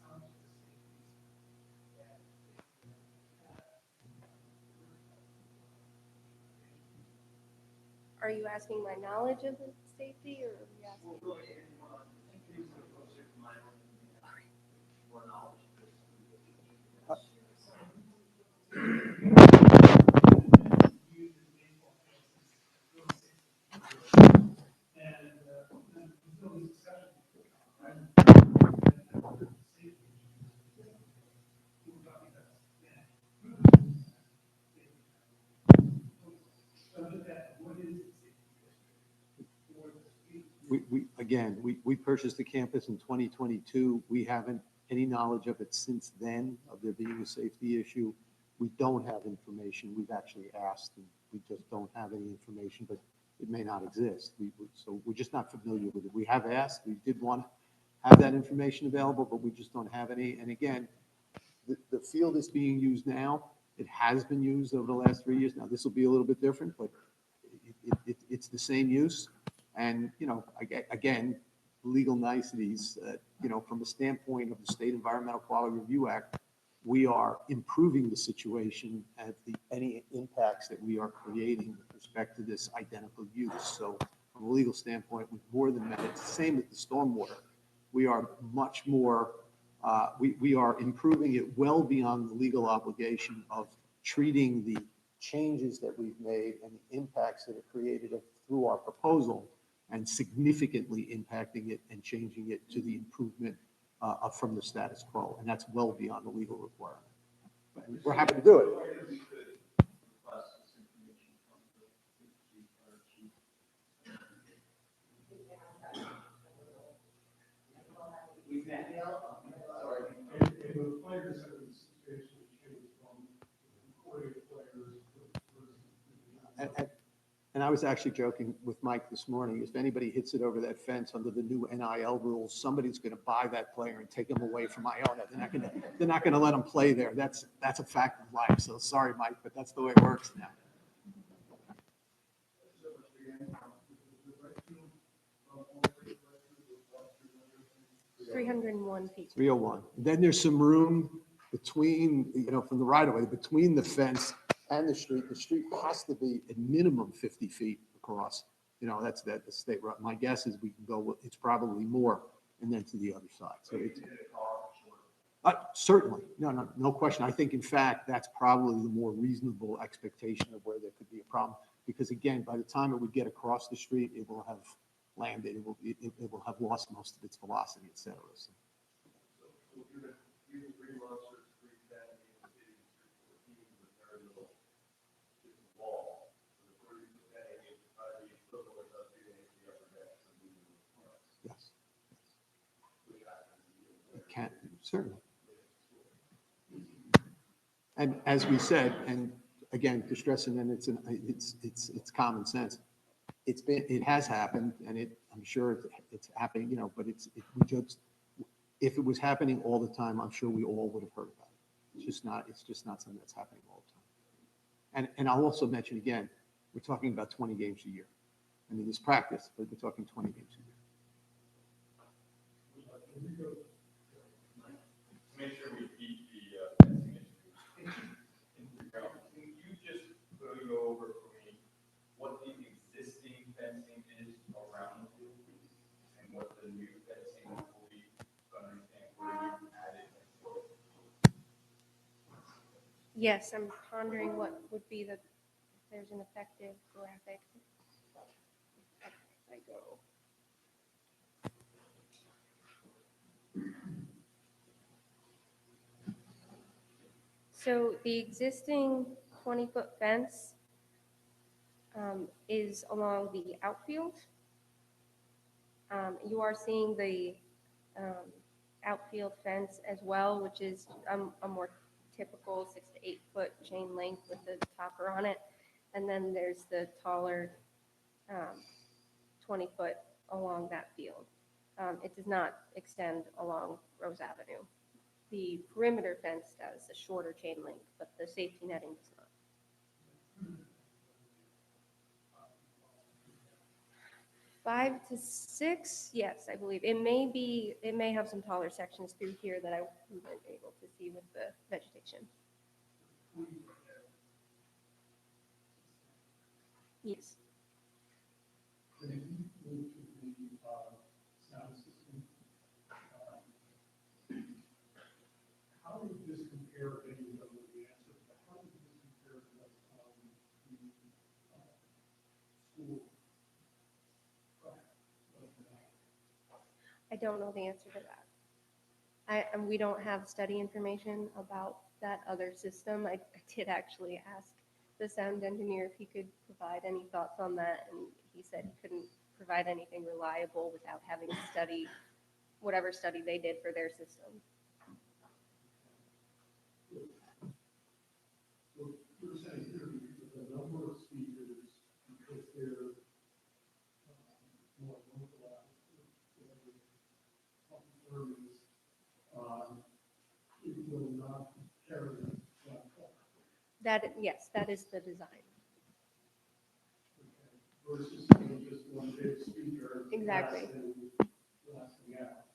Are you asking my knowledge of the safety, or are you asking? More knowledge. We purchased the campus in 2022. We haven't any knowledge of it since then, of there being a safety issue. We don't have information. We've actually asked, and we just don't have any information, but it may not exist. So we're just not familiar with it. We have asked, we did want to have that information available, but we just don't have any. And again, the field is being used now. It has been used over the last 3 years. Now, this will be a little bit different, but it's the same use. And, again, legal niceties, from the standpoint of the State Environmental Quality Review Act, we are improving the situation at any impacts that we are creating with respect to this identical use. So from a legal standpoint, we've more than met. It's the same with the stormwater. We are much more, we are improving it well beyond the legal obligation of treating the changes that we've made and the impacts that are created through our proposal and significantly impacting it and changing it to the improvement from the status quo. And that's well beyond the legal requirement. And we're happy to do it. And the players have been substantially changed from recorded players to. And I was actually joking with Mike this morning, if anybody hits it over that fence under the new NIL rules, somebody's going to buy that player and take him away from Iona. They're not going to let him play there. That's a fact of life. So sorry, Mike, but that's the way it works now. – 301 people. 301. Then there's some room between, from the right of way, between the fence and the street. The street has to be at minimum 50 feet across. That's the state road. My guess is we can go, it's probably more, and then to the other side. So it's certainly, no question. I think, in fact, that's probably the more reasonable expectation of where there could be a problem. Because again, by the time it would get across the street, it will have landed. It will have lost most of its velocity, et cetera. So. Yes. It can, certainly. And as we said, and again, to stress, and then it's common sense. It has happened, and I'm sure it's happening, but if it was happening all the time, I'm sure we all would have heard about it. It's just not something that's happening all the time. And I'll also mention again, we're talking about 20 games a year. I mean, it's practice, but we're talking 20 games a year. To make sure we keep the fencing issue in the ground, can you just go over for me what the existing fencing is around the field and what the new fencing will be, to understand where you added fencing? Yes, I'm pondering what would be the, if there's an effective graphic. I go. So the existing 20-foot fence is along the outfield. You are seeing the outfield fence as well, which is a more typical 6 to 8 foot chain link with the topper on it. And then there's the taller 20 foot along that field. It does not extend along Rose Avenue. The perimeter fence does, a shorter chain link, but the safety netting does not. 5 to 6, yes, I believe. It may have some taller sections through here that I wasn't able to see with the vegetation. Yes. And if you move to the sound system, how does this compare, maybe you don't know the answer, but how does this compare to the school? I don't know the answer to that. And we don't have study information about that other system. I did actually ask the sound engineer if he could provide any thoughts on that, and he said he couldn't provide anything reliable without having studied whatever study they did for their system. So you're saying here, the number of speakers, because they're more localized, whatever public term is, it will not carry that cost. Yes, that is the design. Okay. Versus just one big speaker. Exactly. Blasting out.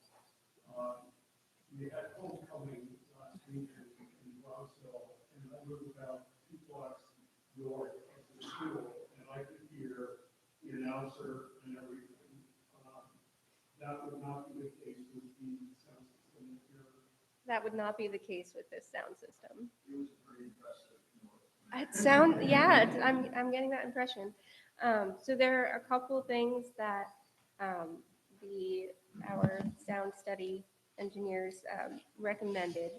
We had homecoming last week in Roswell, and I live about 2 blocks north of the school, and I could hear the announcer and everything. That would not be the case with the sound system here. That would not be the case with this sound system. It was pretty impressive. I'm getting that impression. So there are a couple things that our sound study engineers recommended.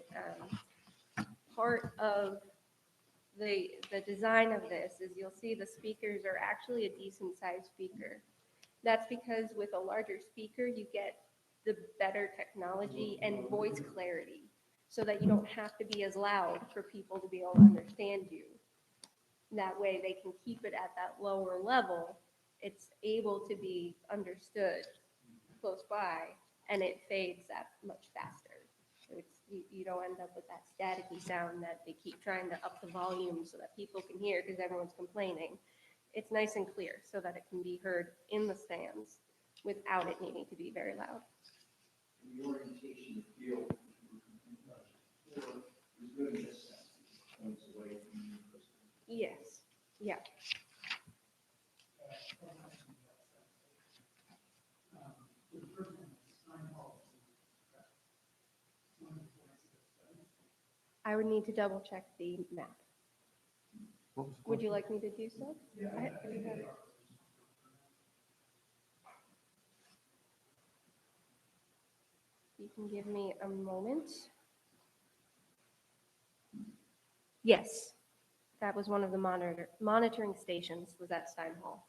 Part of the design of this is you'll see the speakers are actually a decent sized speaker. That's because with a larger speaker, you get the better technology and voice clarity so that you don't have to be as loud for people to be able to understand you. That way they can keep it at that lower level. It's able to be understood close by, and it fades that much faster. So you don't end up with that staticky sound that they keep trying to up the volume so that people can hear because everyone's complaining. It's nice and clear so that it can be heard in the stands without it needing to be very loud. The orientation of field is good in this sense, it points away from the person. Yes, yeah. I would need to double check the map. What was the Would you question? like me to do so? You can give me a moment. Yes, that was one of the monitoring stations was at Stein Hall.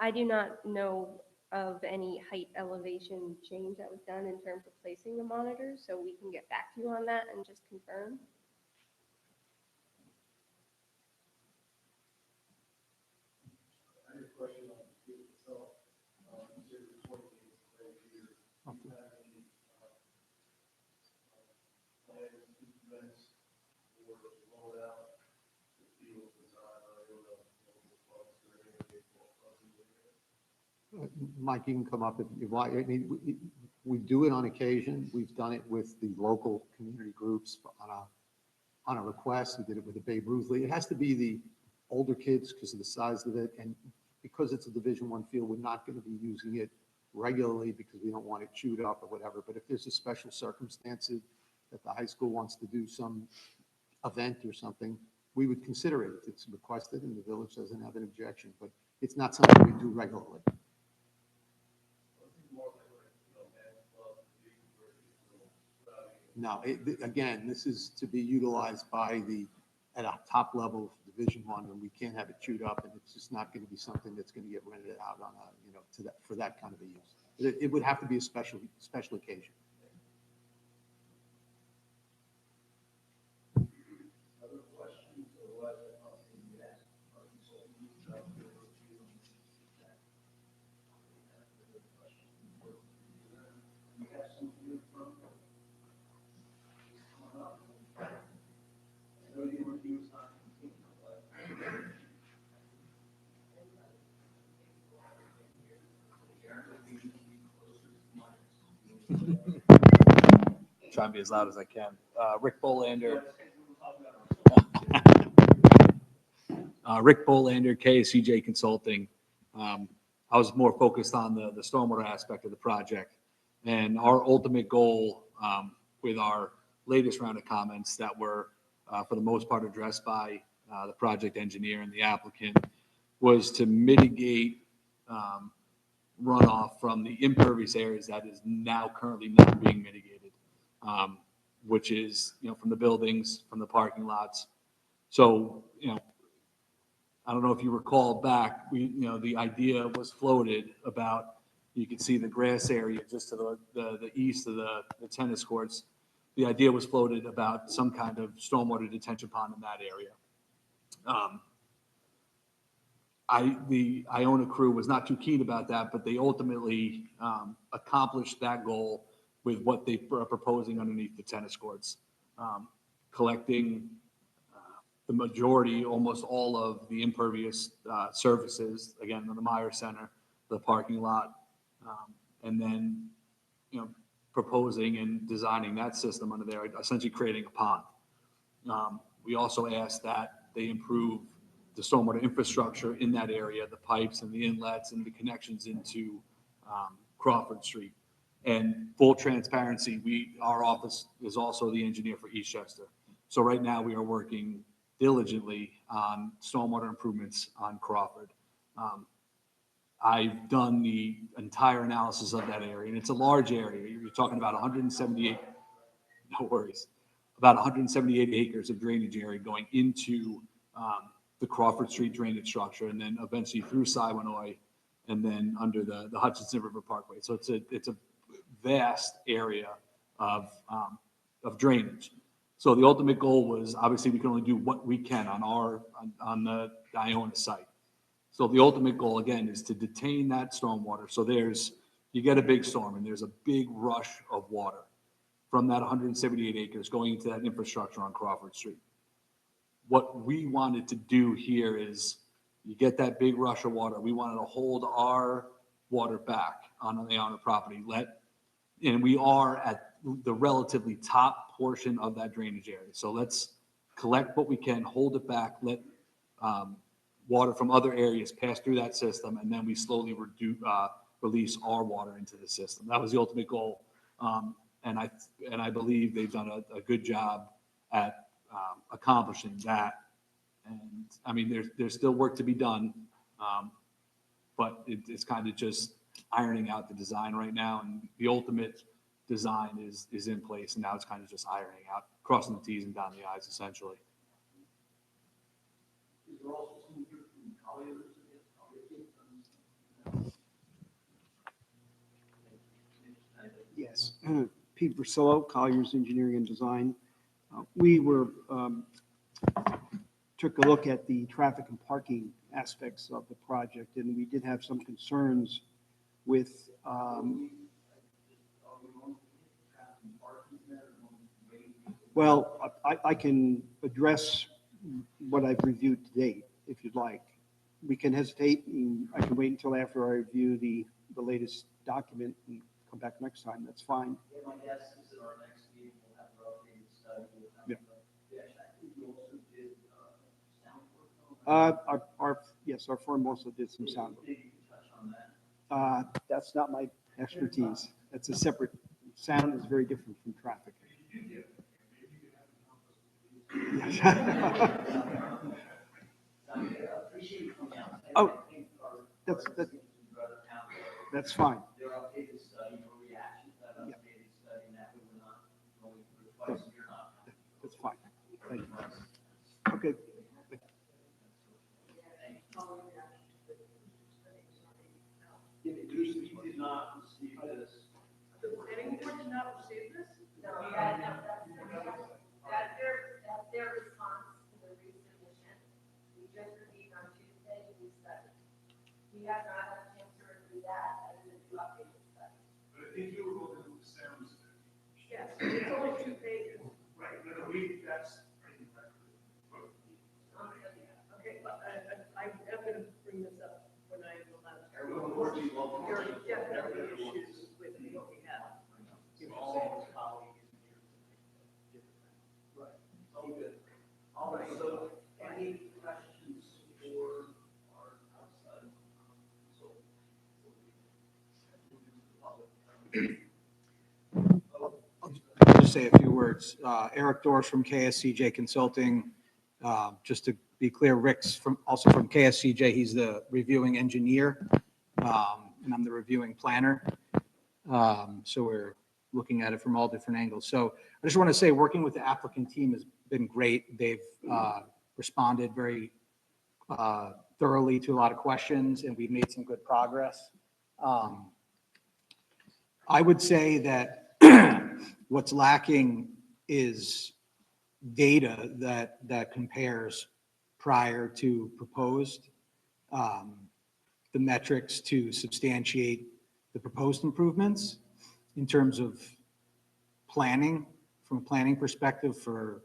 I do not know of any height elevation change that was done in terms of placing the monitors, so we can get back to you on that and just confirm. question on the field itself. You said the 20 days right here. Do you have any plans, events, or roll out the field design or local clubs or any baseball clubs in the area? Mike, you can come up if you want. I mean, we do it on occasion. We've done it with the local community groups on a request. We did it with the Babe Ruth League. It has to be the older kids because of the size of it, and because it's a Division I field, we're not going to be using it regularly because we don't want it chewed up or whatever. But if there's a special circumstances that the high school wants to do some event or something, we would consider it. If it's requested and the village doesn't have an objection, but it's not something we do regularly. No, again, this is to be utilized at a top level of Division I, and we can't have it chewed up, and it's just not going to be something that's going to get rented out on for that kind of a use. It would have to be a special occasion. Other questions or what? Yes. Our consultant reached out to the review and that. Good question. You have some here from coming up. I know your review is not complete, but. Try and be as loud as I can. Rick Bolander. Rick Bolander, KSCJ Consulting. I was more focused on the stormwater aspect of the project. And our ultimate goal with our latest round of comments that were, for the most part, addressed by the project engineer and the applicant was to mitigate runoff from the impervious areas that is now currently not being mitigated, which is, from the buildings, from the parking lots. So, I don't know if you recall back, the idea was floated about, you could see the grass area just to the east of the tennis courts. The idea was floated about some kind of stormwater detention pond in that area. The Iona crew was not too keen about that, but they ultimately accomplished that goal with what they are proposing underneath the tennis courts, collecting the majority, almost all of the impervious surfaces, again, in the Meyer Center, the parking lot, and then, proposing and designing that system under there, essentially creating a pond. We also asked that they improve the stormwater infrastructure in that area, the pipes and the inlets and the connections into Crawford Street. And full transparency, our office is also the engineer for Eastchester. So right now we are working diligently on stormwater improvements on Crawford. I've done the entire analysis of that area, and it's a large area. You're talking about 178, no worries, about 178 acres of drainage area going into the Crawford Street drainage structure, and then eventually through Siwanoy, and then under the Hutchinson River Parkway. So it's a vast area of drainage. So the ultimate goal was, obviously, we can only do what we can on the Iona site. So the ultimate goal, again, is to detain that stormwater. So you get a big storm, and there's a big rush of water from that 178 acres going into that infrastructure on Crawford Street. What we wanted to do here is, you get that big rush of water. We wanted to hold our water back on the Iona property. And we are at the relatively top portion of that drainage area. So let's collect what we can, hold it back, let water from other areas pass through that system, and then we slowly release our water into the system. That was the ultimate goal. And I believe they've done a good job at accomplishing that. And I mean, there's still work to be done, but it's kind of just ironing out the design right now, and the ultimate design is in place, and now it's kind of just ironing out, crossing the T's and dotting the I's, essentially. Is there also some here from Colliers? Yes, Pete Versillo, Colliers Engineering and Design. We were took a look at the traffic and parking aspects of the project, and we did have some concerns with, well, I can address what I've reviewed to date, if you'd like. We can hesitate, and I can wait until after I review the latest document and come back next time, that's fine. Yeah, my guess is that our next meeting will have the updated study. Yeah. I think we also did, sound work on that. Yes, our firm also did some sound work. Maybe you can touch on that. That's not my expertise. That's a separate, sound is very different from traffic. Yes. Appreciate you coming out. Oh, I think our- that's- our that- teams would rather have That's fine. their updated study, your reaction to that Yeah. updated study, and that way we're not going through it twice, and you're not. That's fine. Thank you. Okay. You did not receive this. That's their response to the resubmission. We just reviewed on Tuesday, we studied. We have not had a chance to review that as a new updated study. But I think you were looking at the sound study. Yes, it's only 2 pages. Right, that's, I think, Okay, but I'm going to bring this up when I am allowed to. There There are definitely issues with what we have. All colleagues here. Right, all good. All right, so any questions for our outside consultant? I'll just say a few words. Eric Dorsch from KSCJ Consulting. Just to be clear, Rick's also from KSCJ. He's the reviewing engineer, and I'm the reviewing planner. So we're looking at it from all different angles. So I just want to say, working with the applicant team has been great. They've responded very thoroughly to a lot of questions, and we've made some good progress. I would say that what's lacking is data that compares prior to proposed, the metrics to substantiate the proposed improvements in terms of planning, from a planning perspective for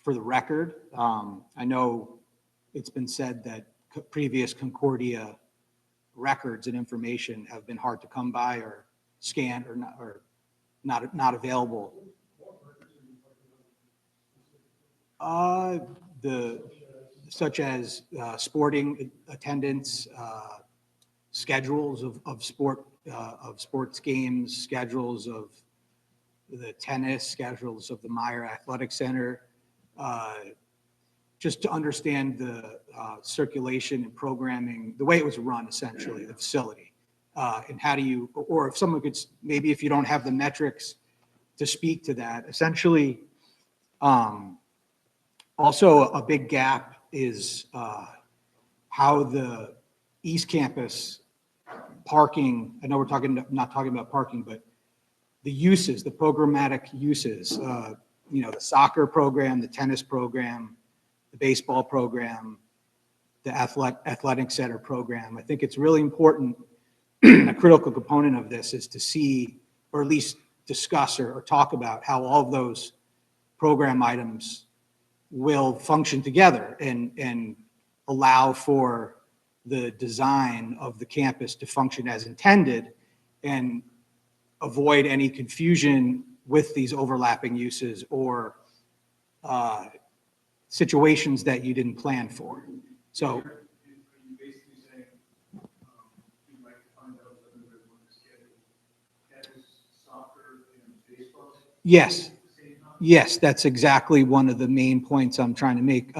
the record. I know it's been said that previous Concordia records and information have been hard to come by or scanned or not available. Such as sporting attendance, schedules of sports games, schedules of the tennis, schedules of the Meyer Athletic Center, just to understand the circulation and programming, the way it was run, essentially, the facility. And how do you, or if someone could, maybe if you don't have the metrics to speak to that, essentially, also a big gap is how the East Campus parking, I know we're not talking about parking, but the uses, the programmatic uses, the soccer program, the tennis program, the baseball program, the athletic center program. I think it's really important. A critical component of this is to see, or at least discuss or talk about how all of those program items will function together and allow for the design of the campus to function as intended and avoid any confusion with these overlapping uses or situations that you didn't plan for. So are you basically saying, you'd like to find out whether they're going to schedule tennis, soccer, and baseball? yes, yes, that's exactly one of the main points I'm trying to make.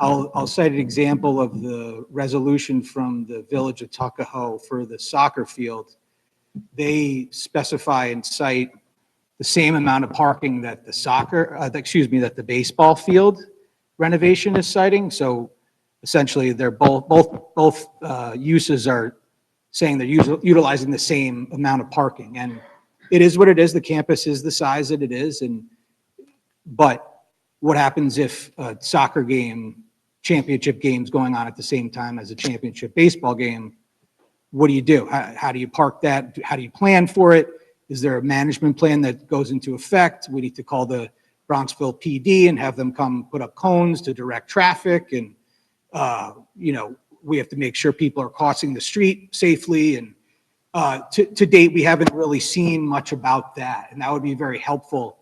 I'll cite an example of the resolution from the Village of Tuckahoe for the soccer field. They specify and cite the same amount of parking that that the baseball field renovation is citing. So essentially, they're both uses are saying they're utilizing the same amount of parking. And it is what it is. The campus is the size that it is. But what happens if a soccer game, championship game's going on at the same time as a championship baseball game? What do you do? How do you park that? How do you plan for it? Is there a management plan that goes into effect? We need to call the Bronxville PD and have them come put up cones to direct traffic. And, we have to make sure people are crossing the street safely. And to date, we haven't really seen much about that. And that would be very helpful.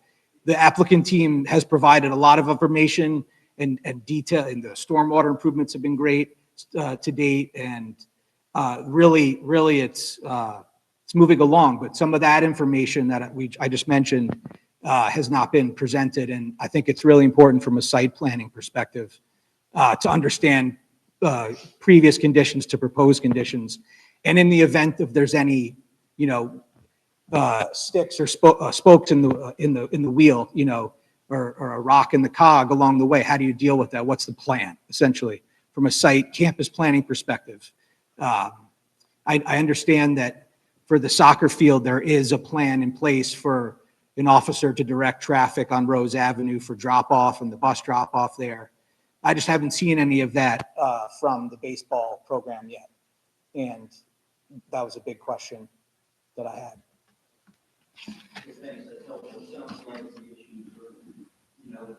The applicant team has provided a lot of information and detail, and the stormwater improvements have been great to date. And really, it's moving along, but some of that information that I just mentioned has not been presented, and I think it's really important from a site planning perspective to understand previous conditions to proposed conditions, and in the event if there's any, sticks or spokes in the wheel, or a rock in the cog along the way, how do you deal with that? What's the plan, essentially, from a site campus planning perspective? I understand that for the soccer field, there is a plan in place for an officer to direct traffic on Rose Avenue for drop-off and the bus drop-off there. I just haven't seen any of that from the baseball program yet. And that was a big question that I had. Thanks, that's helpful. It sounds like the issues are,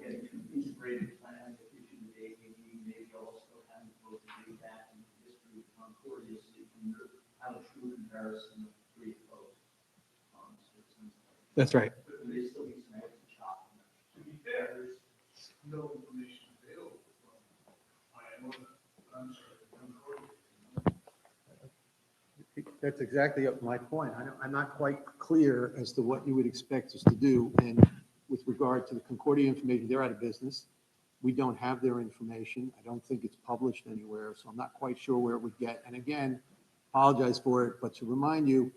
getting to an integrated plan, the issue with AAV, maybe also having both the back and the history of Concordia, so you can have a true comparison of three folks. That's right. But there may still be some extra chop. To be fair, there's no information available from Iona, I'm sorry, Concordia. That's exactly my point. I'm not quite clear as to what you would expect us to do. And with regard to the Concordia information, they're out of business. We don't have their information. I don't think it's published anywhere, so I'm not quite sure where it would get. And again, apologize for it, but to remind you,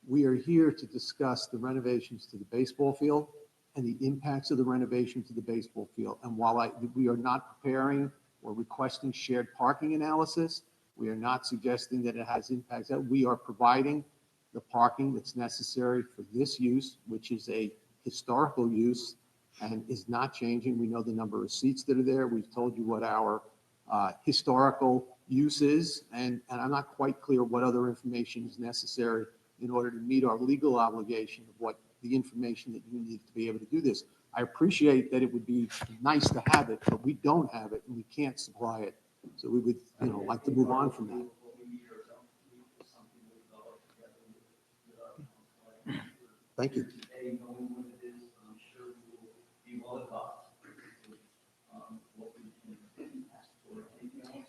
we are here to discuss the renovations to the baseball field and the impacts of the renovation to the baseball field. And while we are not preparing or requesting shared parking analysis, we are not suggesting that it has impacts. That we are providing the parking that's necessary for this use, which is a historical use and is not changing. We know the number of seats that are there. We've told you what our historical use is, and I'm not quite clear what other information is necessary in order to meet our legal obligation of what the information that you need to be able to do this. I appreciate that it would be nice to have it, but we don't have it and we can't supply it. So we would, like to move on from that. Thank you.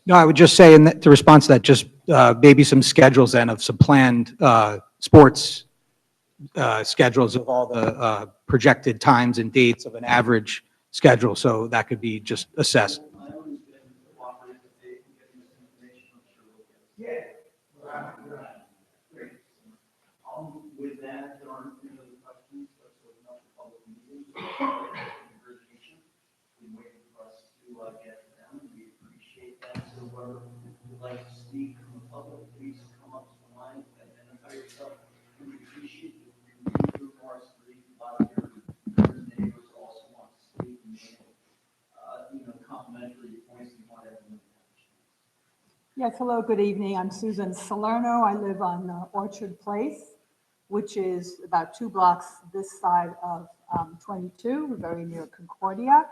No, I would just say, to respond to that, just maybe some schedules then of some planned sports schedules of all the projected times and dates of an average schedule, so that could be just assessed. With that, there aren't any other questions. Let's open up the public meeting. We're waiting for us to get to them. We appreciate that. So whoever would like to speak from the public, please come up to the line, identify yourself. We appreciate it. Your remarks, please, about your neighbors also want to speak and complimentary points you want everyone to have a chance. Yes, hello, good evening. I'm Susan Salerno. I live on Orchard Place, which is about 2 blocks this side of 22. We're very near Concordia.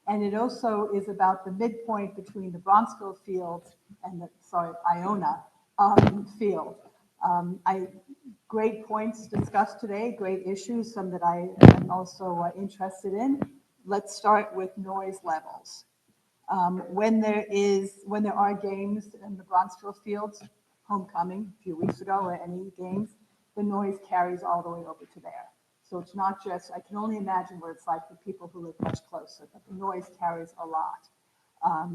And it also is about the midpoint between the Bronxville field and Iona field. Great points discussed today, great issues, some that I am also interested in. Let's start with noise levels. When there are games in the Bronxville fields, homecoming a few weeks ago, or any games, the noise carries all the way over to there. So it's not just, I can only imagine what it's like for people who live much closer, but the noise carries a lot.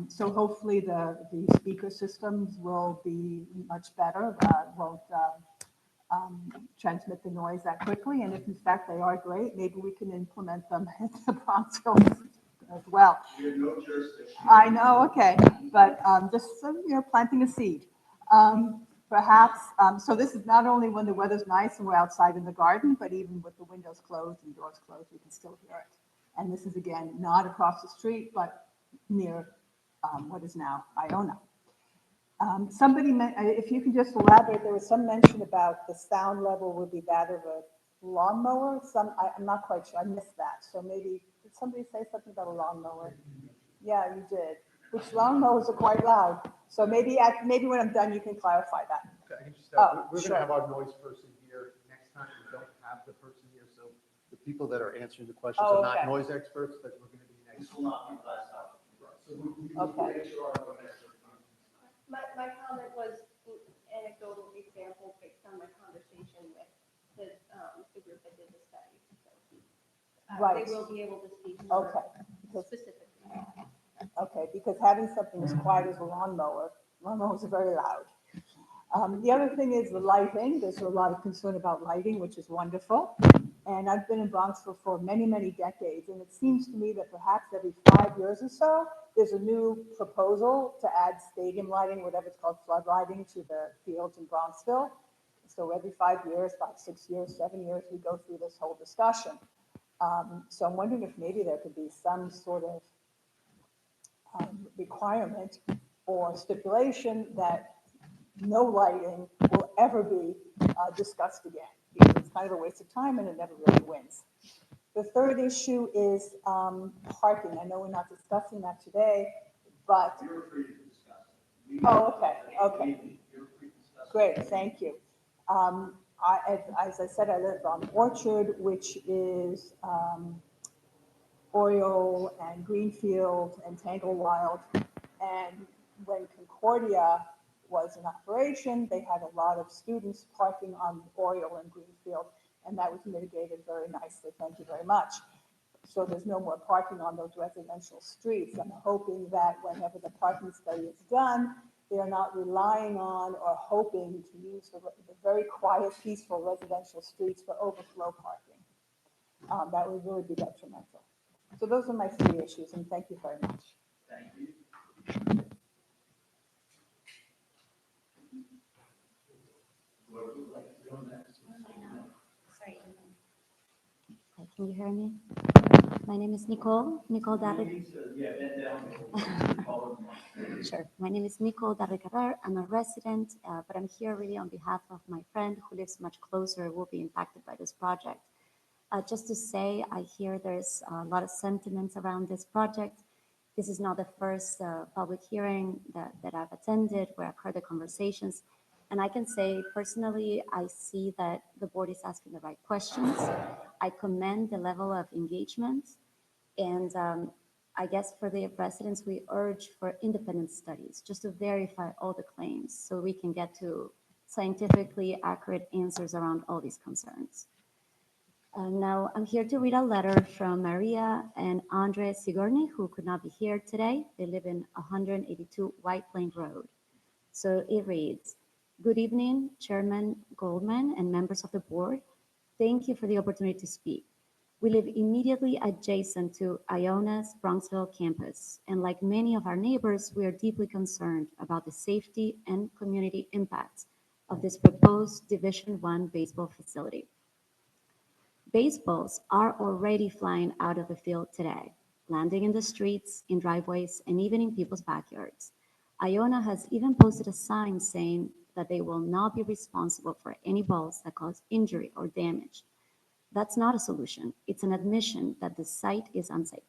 So hopefully the speaker systems will be much better, won't transmit the noise that quickly. And if in fact they are great, maybe we can implement them at the Bronxville as well. I know, okay, but just planting a seed. Perhaps, so this is not only when the weather's nice and we're outside in the garden, but even with the windows closed and doors closed, we can still hear it. And this is again, not across the street, but near what is now Iona. Somebody, if you can just elaborate, there was some mention about the sound level would be that of a lawnmower. I'm not quite sure, I missed that. So maybe, did somebody say something about a lawnmower? Yeah, you did, which lawnmowers are quite loud. So maybe when I'm done, you can clarify that. I can just, Oh, we're sure. gonna have our noise person here next time. We don't have the person here, so the people that are answering the questions Oh, are not okay. noise experts, but we're gonna be next. This will not be last out. So we Okay. make sure our noise expert comes. My comment was anecdotal example based on my conversation with the group that did the study. So, Right. They will be able to speak more Okay, because, specifically. okay, because having something as quiet as a lawnmowers are very loud. The other thing is the lighting. There's a lot of concern about lighting, which is wonderful. And I've been in Bronxville for many, many decades, and it seems to me that perhaps every 5 years or so, there's a new proposal to add stadium lighting, whatever it's called, flood lighting, to the fields in Bronxville. So every 5 years, 5, 6 years, 7 years, we go through this whole discussion. So I'm wondering if maybe there could be some sort of requirement or stipulation that no lighting will ever be discussed again, because it's kind of a waste of time and it never really wins. The third issue is parking. I know we're not discussing that today, but. You're free to discuss it. Oh, okay, okay. You're free to discuss it. Great, thank you. As I said, I live on Orchard, which is Oriole and Greenfield and Tanglewild. And when Concordia was in operation, they had a lot of students parking on Oriole and Greenfield, and that was mitigated very nicely. Thank you very much. So there's no more parking on those residential streets. I'm hoping that whenever the parking study is done, they're not relying on or hoping to use the very quiet, peaceful residential streets for overflow parking. That would really be detrimental. So those are my three issues, and thank you very much. Thank you. Whoever would like to go next. Sorry. Can you hear me? My name is Nicole Darric. Yeah, bend down. Sure. My name is Nicole Darric. I'm a resident, but I'm here really on behalf of my friend who lives much closer, will be impacted by this project. Just to say, I hear there's a lot of sentiments around this project. This is not the first public hearing that I've attended where I've heard the conversations. And I can say personally, I see that the board is asking the right questions. I commend the level of engagement. And I guess for the residents, we urge for independent studies just to verify all the claims so we can get to scientifically accurate answers around all these concerns. Now, I'm here to read a letter from Maria and Andre Sigorny, who could not be here today. They live in 182 White Plain Road. So it reads, "Good evening, Chairman Goldman and members of the board. Thank you for the opportunity to speak. We live immediately adjacent to Iona's Bronxville campus, and like many of our neighbors, we are deeply concerned about the safety and community impacts of this proposed Division I baseball facility. Baseballs are already flying out of the field today, landing in the streets, in driveways, and even in people's backyards. Iona has even posted a sign saying that they will not be responsible for any balls that cause injury or damage. That's not a solution. It's an admission that the site is unsafe.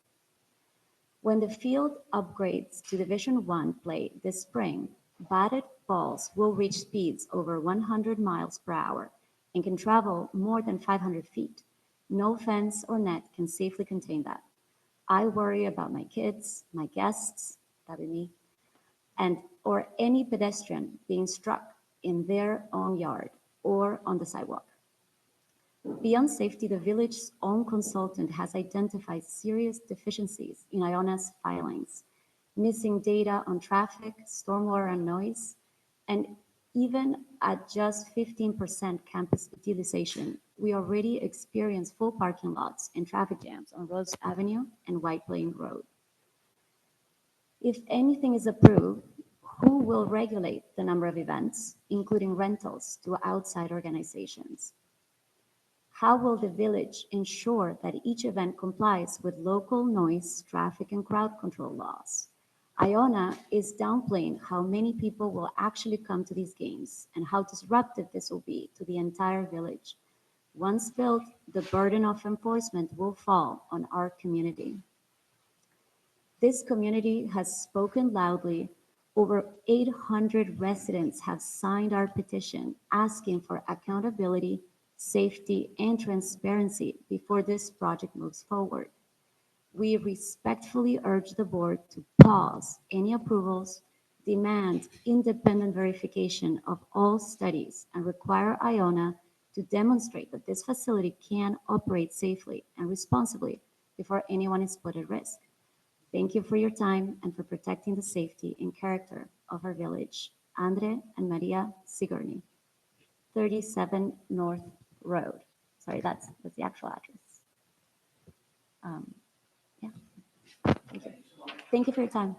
When the field upgrades to Division I play this spring, batted balls will reach speeds over 100 miles per hour and can travel more than 500 feet. No fence or net can safely contain that. I worry about my kids, my guests, that be me, or any pedestrian being struck in their own yard or on the sidewalk. Beyond safety, the village's own consultant has identified serious deficiencies in Iona's filings, missing data on traffic, stormwater, and noise, and even at just 15% campus utilization, we already experience full parking lots and traffic jams on Rose Avenue and White Plain Road. If anything is approved, who will regulate the number of events, including rentals to outside organizations? How will the village ensure that each event complies with local noise, traffic, and crowd control laws? Iona is downplaying how many people will actually come to these games and how disruptive this will be to the entire village. Once built, the burden of enforcement will fall on our community. This community has spoken loudly. Over 800 residents have signed our petition asking for accountability, safety, and transparency before this project moves forward. We respectfully urge the board to pause any approvals, demand independent verification of all studies, and require Iona to demonstrate that this facility can operate safely and responsibly before anyone is put at risk. Thank you for your time and for protecting the safety and character of our village. Andre and Maria Sigourney, 37 North Road. Sorry, that's the actual address. Yeah. Thank you. Thank you for your time.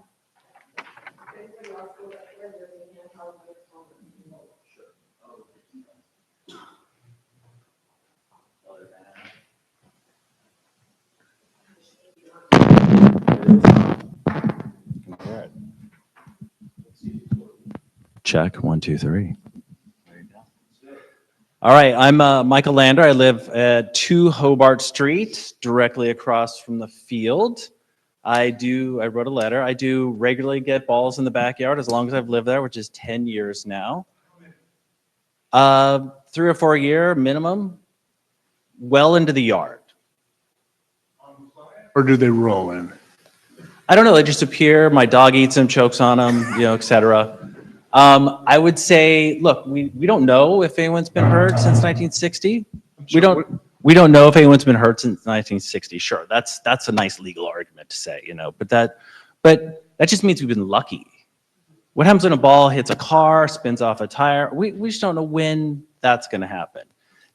Check, 1, 2, 3. All right, I'm Michael Lander. I live at 2 Hobart Street, directly across from the field. I wrote a letter. I do regularly get balls in the backyard as long as I've lived there, which is 10 years now. 3 or 4 a year minimum, well into the yard. Or do they roll in? I don't know, they just appear, my dog eats them, chokes on them, et cetera. I would say, look, we don't know if anyone's been hurt since 1960. We don't know if anyone's been hurt since 1960. Sure, that's a nice legal argument to say, but that just means we've been lucky. What happens when a ball hits a car, spins off a tire? We just don't know when that's going to happen.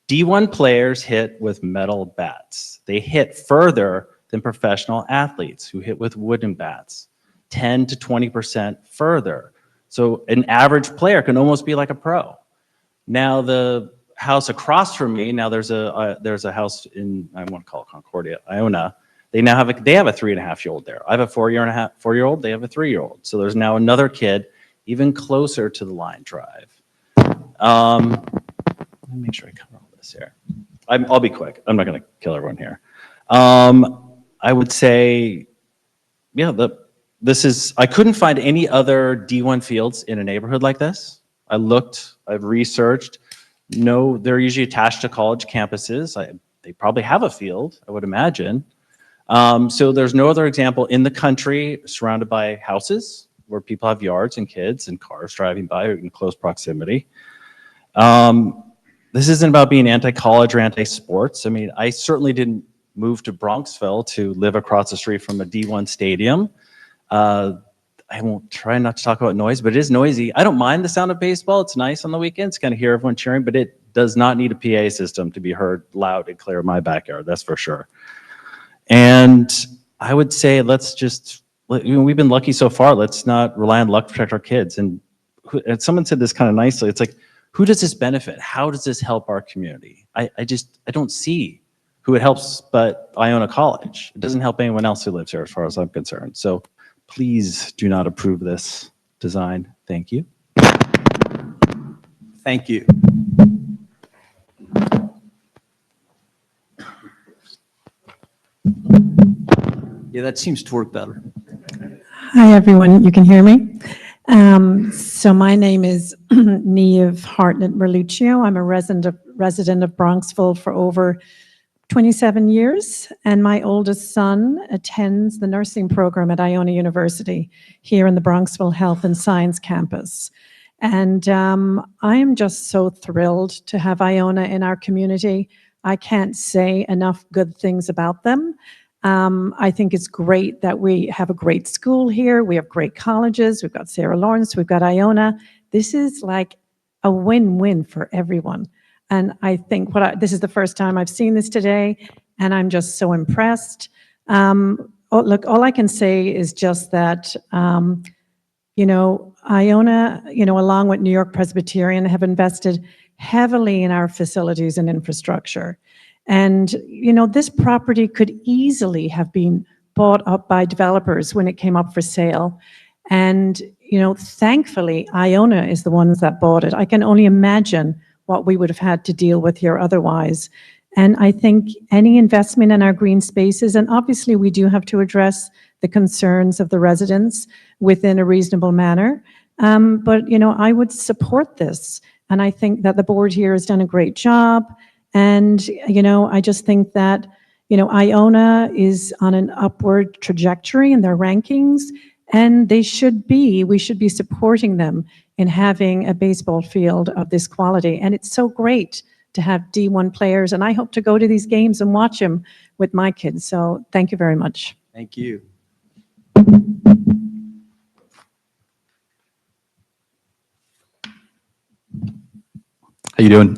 D1 players hit with metal bats. They hit further than professional athletes who hit with wooden bats, 10 to 20% further. So an average player can almost be like a pro. Now the house across from me, now there's a house in, I want to call it Concordia, Iona. They have a 3.5-year-old there. I have a 4-year-old. They have a 3-year-old. So there's now another kid even closer to the line drive. Let me make sure I cover all this here. I'll be quick. I'm not going to kill everyone here. I would say, yeah, I couldn't find any other D1 fields in a neighborhood like this. I looked, I've researched. No, they're usually attached to college campuses. They probably have a field, I would imagine. So there's no other example in the country surrounded by houses where people have yards and kids and cars driving by in close proximity. This isn't about being anti-college or anti-sports. I mean, I certainly didn't move to Bronxville to live across the street from a D1 stadium. I won't try not to talk about noise, but it is noisy. I don't mind the sound of baseball. It's nice on the weekends, kind of hear everyone cheering, but it does not need a PA system to be heard loud and clear in my backyard, that's for sure. And I would say we've been lucky so far. Let's not rely on luck to protect our kids. And someone said this kind of nicely. It's like, who does this benefit? How does this help our community? I don't see who it helps but Iona College. It doesn't help anyone else who lives here as far as I'm concerned. So please do not approve this design. Thank you. Thank you. Yeah, that seems to work better. Hi, everyone. You can hear me? So my name is Neve Hartnett-Merluccio. I'm a resident of Bronxville for over 27 years, and my oldest son attends the nursing program at Iona University here in the Bronxville Health and Science campus. And I am just so thrilled to have Iona in our community. I can't say enough good things about them. I think it's great that we have a great school here. We have great colleges. We've got Sarah Lawrence. We've got Iona. This is like a win-win for everyone. And I think this is the first time I've seen this today, and I'm just so impressed. Look, all I can say is just that, Iona, along with New York Presbyterian, have invested heavily in our facilities and infrastructure. And, this property could easily have been bought up by developers when it came up for sale. And, thankfully, Iona is the ones that bought it. I can only imagine what we would have had to deal with here otherwise. And I think any investment in our green spaces, and obviously we do have to address the concerns of the residents within a reasonable manner. But, I would support this. And I think that the board here has done a great job. And, I just think that, Iona is on an upward trajectory in their rankings, and we should be supporting them in having a baseball field of this quality. And it's so great to have D1 players, and I hope to go to these games and watch them with my kids. So thank you very much. Thank you. How you doing?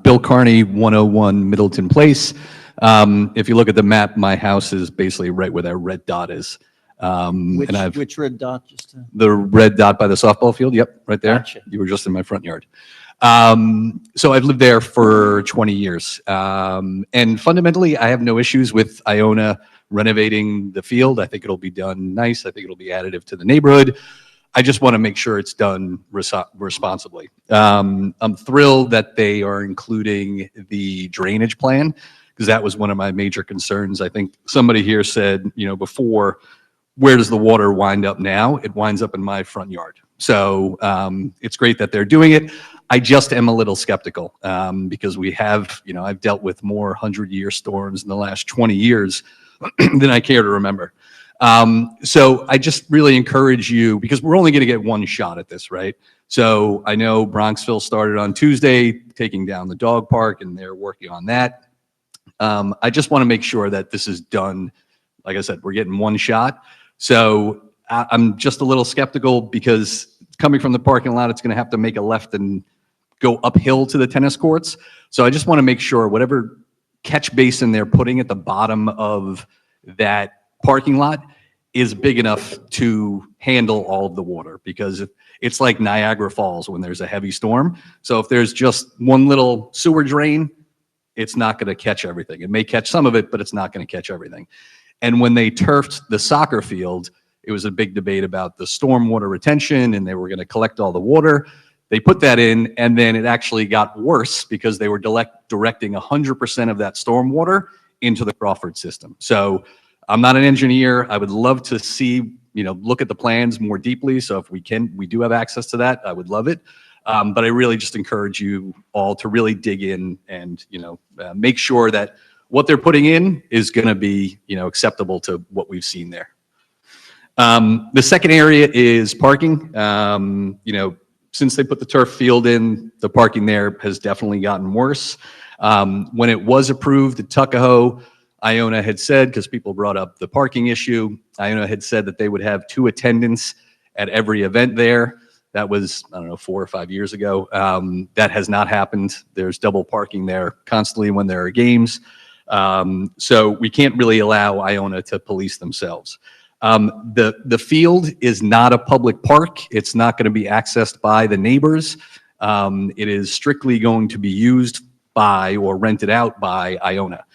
Bill Carney, 101 Middleton Place. If you look at the map, my house is basically right where that red dot is. Which red dot? The red dot by the softball field. Yep, right there. Gotcha. You were just in my front yard. So I've lived there for 20 years. And fundamentally, I have no issues with Iona renovating the field. I think it'll be done nice. I think it'll be additive to the neighborhood. I just want to make sure it's done responsibly. I'm thrilled that they are including the drainage plan, because that was one of my major concerns. I think somebody here said, before, where does the water wind up now? It winds up in my front yard. So it's great that they're doing it. I just am a little skeptical because we have, I've dealt with more 100-year storms in the last 20 years than I care to remember. So I just really encourage you, because we're only going to get one shot at this, right? So I know Bronxville started on Tuesday taking down the dog park, and they're working on that. I just want to make sure that this is done. Like I said, we're getting one shot. So I'm just a little skeptical, because coming from the parking lot, it's going to have to make a left and go uphill to the tennis courts. So I just want to make sure whatever catch basin they're putting at the bottom of that parking lot is big enough to handle all of the water, because it's like Niagara Falls when there's a heavy storm. So if there's just one little sewer drain, it's not going to catch everything. It may catch some of it, but it's not going to catch everything. And when they turfed the soccer field, it was a big debate about the stormwater retention, and they were going to collect all the water. They put that in, and then it actually got worse because they were directing 100% of that stormwater into the Crawford system. So I'm not an engineer. I would love to see, look at the plans more deeply. So if we do have access to that, I would love it. But I really just encourage you all to really dig in and, make sure that what they're putting in is going to be, acceptable to what we've seen there. The second area is parking. Since they put the turf field in, the parking there has definitely gotten worse. When it was approved at Tuckahoe, Iona had said, because people brought up the parking issue, Iona had said that they would have 2 attendants at every event there. That was, 4 or 5 years ago. That has not happened. There's double parking there constantly when there are games. So we can't really allow Iona to police themselves. The field is not a public park. It's not going to be accessed by the neighbors. It is strictly going to be used by or rented out by Iona.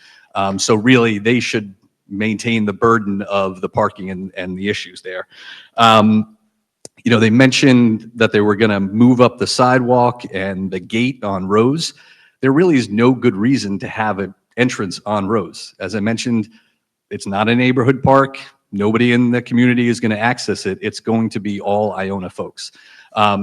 So really, they should maintain the burden of the parking and the issues there. They mentioned that they were going to move up the sidewalk and the gate on Rose. There really is no good reason to have an entrance on Rose. As I mentioned, it's not a neighborhood park. Nobody in the community is going to access it. It's going to be all Iona folks.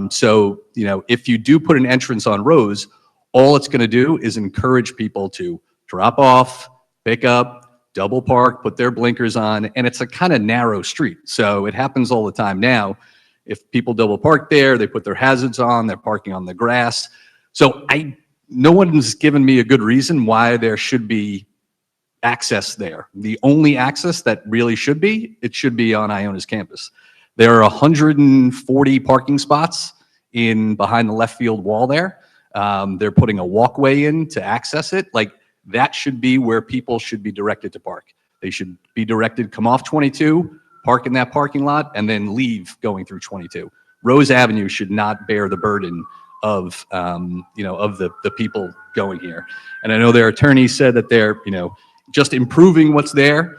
So, if you do put an entrance on Rose, all it's going to do is encourage people to drop off, pick up, double park, put their blinkers on, and it's a kind of narrow street. So it happens all the time now. If people double park there, they put their hazards on, they're parking on the grass. So no one's given me a good reason why there should be access there. The only access that really should be on Iona's campus. There are 140 parking spots behind the left field wall there. They're putting a walkway in to access it. Like, that should be where people should be directed to park. They should be directed, come off 22, park in that parking lot, and then leave going through 22. Rose Avenue should not bear the burden of, of the people going here. And I know their attorney said that they're, just improving what's there.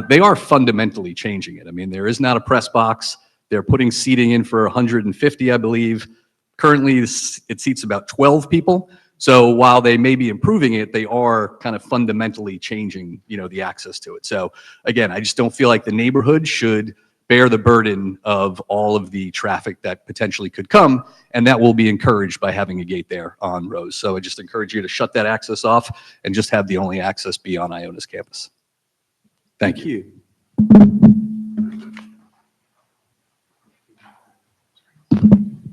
They are fundamentally changing it. I mean, there is not a press box. They're putting seating in for 150, I believe. Currently, it seats about 12 people. So while they may be improving it, they are kind of fundamentally changing, the access to it. So again, I just don't feel like the neighborhood should bear the burden of all of the traffic that potentially could come, and that will be encouraged by having a gate there on Rose. So I just encourage you to shut that access off and just have the only access be on Iona's campus. Thank you.